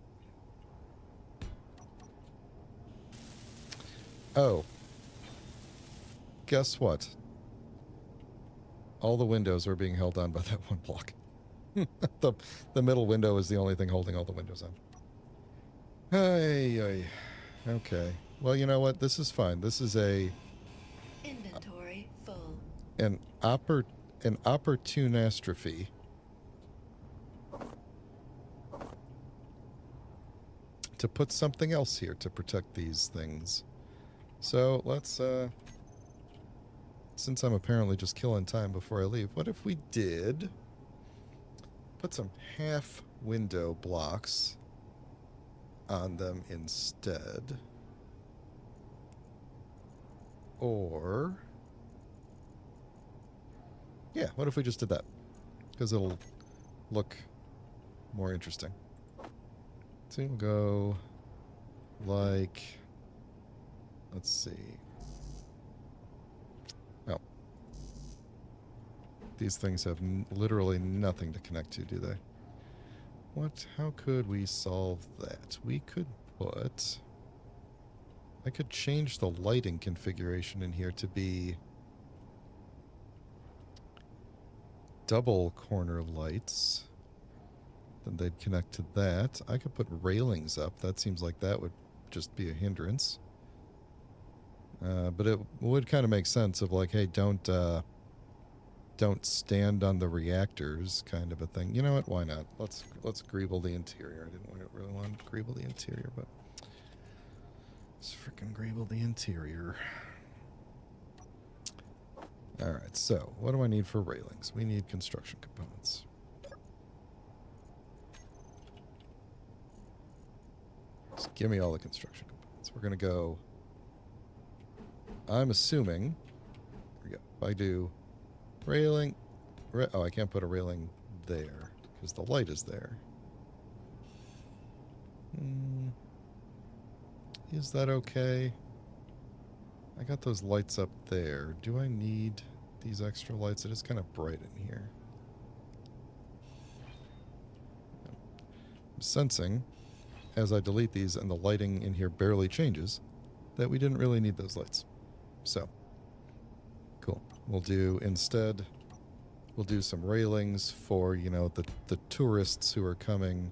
Oh. Guess what? All the windows are being held on by that one block. the middle window is the only thing holding all the windows on. Hey. Okay. Well, you know what? This is fine. This is Inventory full. an opportunastrophe. To put something else here to protect these things. So let's since I'm apparently just killing time before I leave, what if we did put some half window blocks on them instead? Or yeah, what if we just did that? Because it'll look more interesting. So we'll go like, let's see. Oh. These things have literally nothing to connect to, do they? How could we solve that? We could put... I could change the lighting configuration in here to be double corner lights. Then they'd connect to that. I could put railings up. That seems like that would just be a hindrance. But it would kind of make sense of like, hey, don't stand on the reactors, kind of a thing. You know what? Why not? Let's greeble the interior. I didn't really want to greeble the interior, but let's freaking greeble the interior. All right. So what do I need for railings? We need construction components. Just give me all the construction components. We're gonna go. I'm assuming. Here we go. If I do railing. Oh, I can't put a railing there because the light is there. Is that okay? I got those lights up there. Do I need these extra lights? It is kind of bright in here. I'm sensing, as I delete these and the lighting in here barely changes, that we didn't really need those lights. So, cool. We'll do some railings for, you know, the tourists who are coming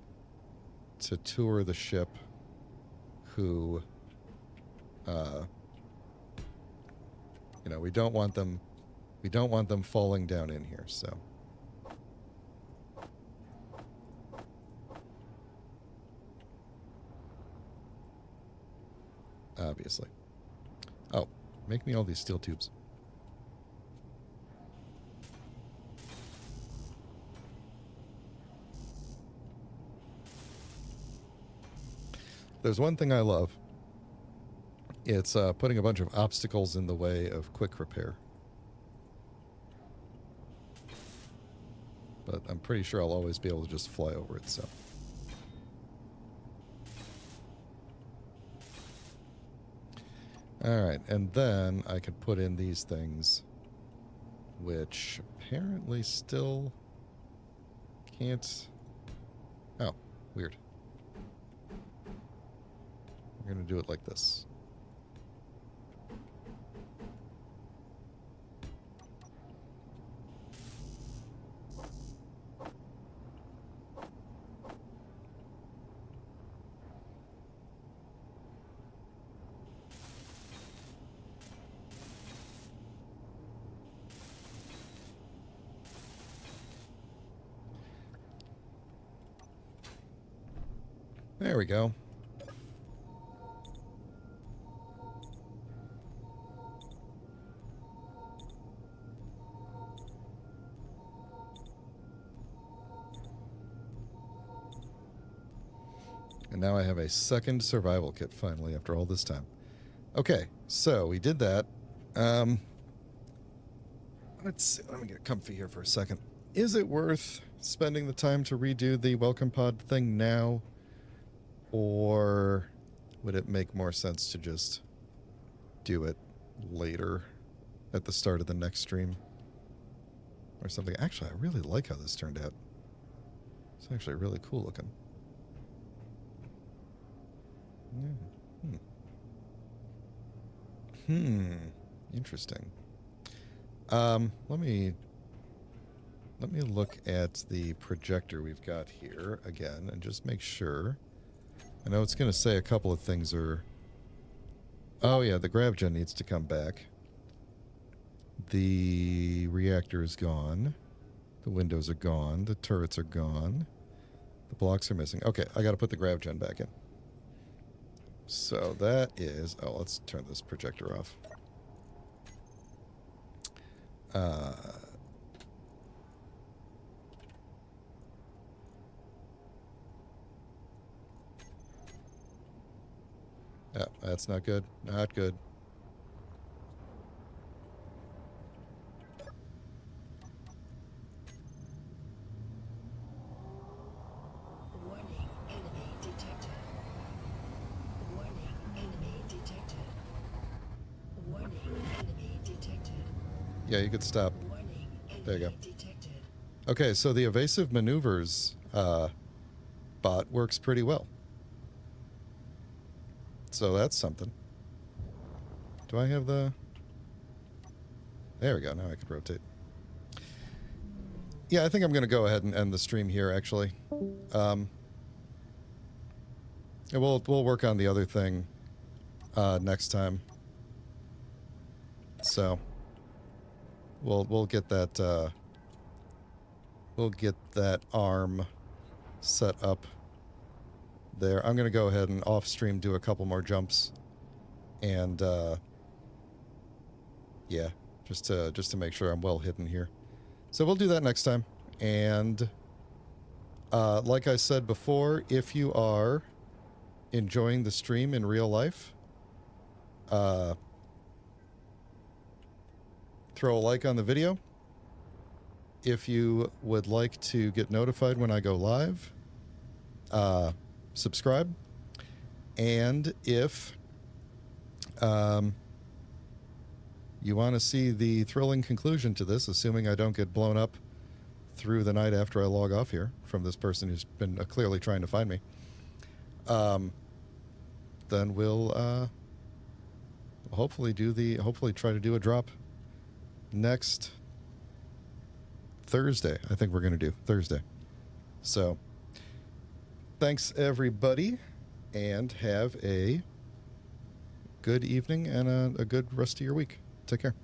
to tour the ship who, you know, we don't want them falling down in here, so. Obviously. Oh, make me all these steel tubes. There's one thing I love. It's putting a bunch of obstacles in the way of quick repair. But I'm pretty sure I'll always be able to just fly over it, so. Alright, and then I could put in these things, which apparently still can't... Oh, weird. We're going to do it like this. There we go. And now I have a second survival kit finally after all this time. Okay, so we did that. Let's see. Let me get comfy here for a second. Is it worth spending the time to redo the welcome pod thing now? Or would it make more sense to just do it later at the start of the next stream? Or something. Actually, I really like how this turned out. It's actually really cool looking. Interesting. Let me look at the projector we've got here again and just make sure. I know it's going to say a couple of things are... Oh yeah, the grav gen needs to come back. The reactor is gone. The windows are gone. The turrets are gone. The blocks are missing. Okay, I got to put the grav gen back in. So that is... Oh, let's turn this projector off. Yeah, that's not good. Not good. Warning, enemy detected. Warning, enemy detected. Warning, enemy detected. Yeah, you could stop. Warning, There you go. enemy detected. Okay, so the evasive maneuvers bot works pretty well. So that's something. Do I have the... There we go. Now I can rotate. Yeah, I think I'm going to go ahead and end the stream here, actually. And we'll work on the other thing next time. So we'll get that arm set up there. I'm gonna go ahead and off stream do a couple more jumps, and yeah, just to make sure I'm well hidden here. So we'll do that next time. And like I said before, if you are enjoying the stream in real life, throw a like on the video. If you would like to get notified when I go live, subscribe. And if you want to see the thrilling conclusion to this, assuming I don't get blown up through the night after I log off here from this person who's been clearly trying to find me, then we'll hopefully try to do a drop next Thursday. I think we're going to do Thursday. So thanks everybody, and have a good evening and a good rest of your week. Take care.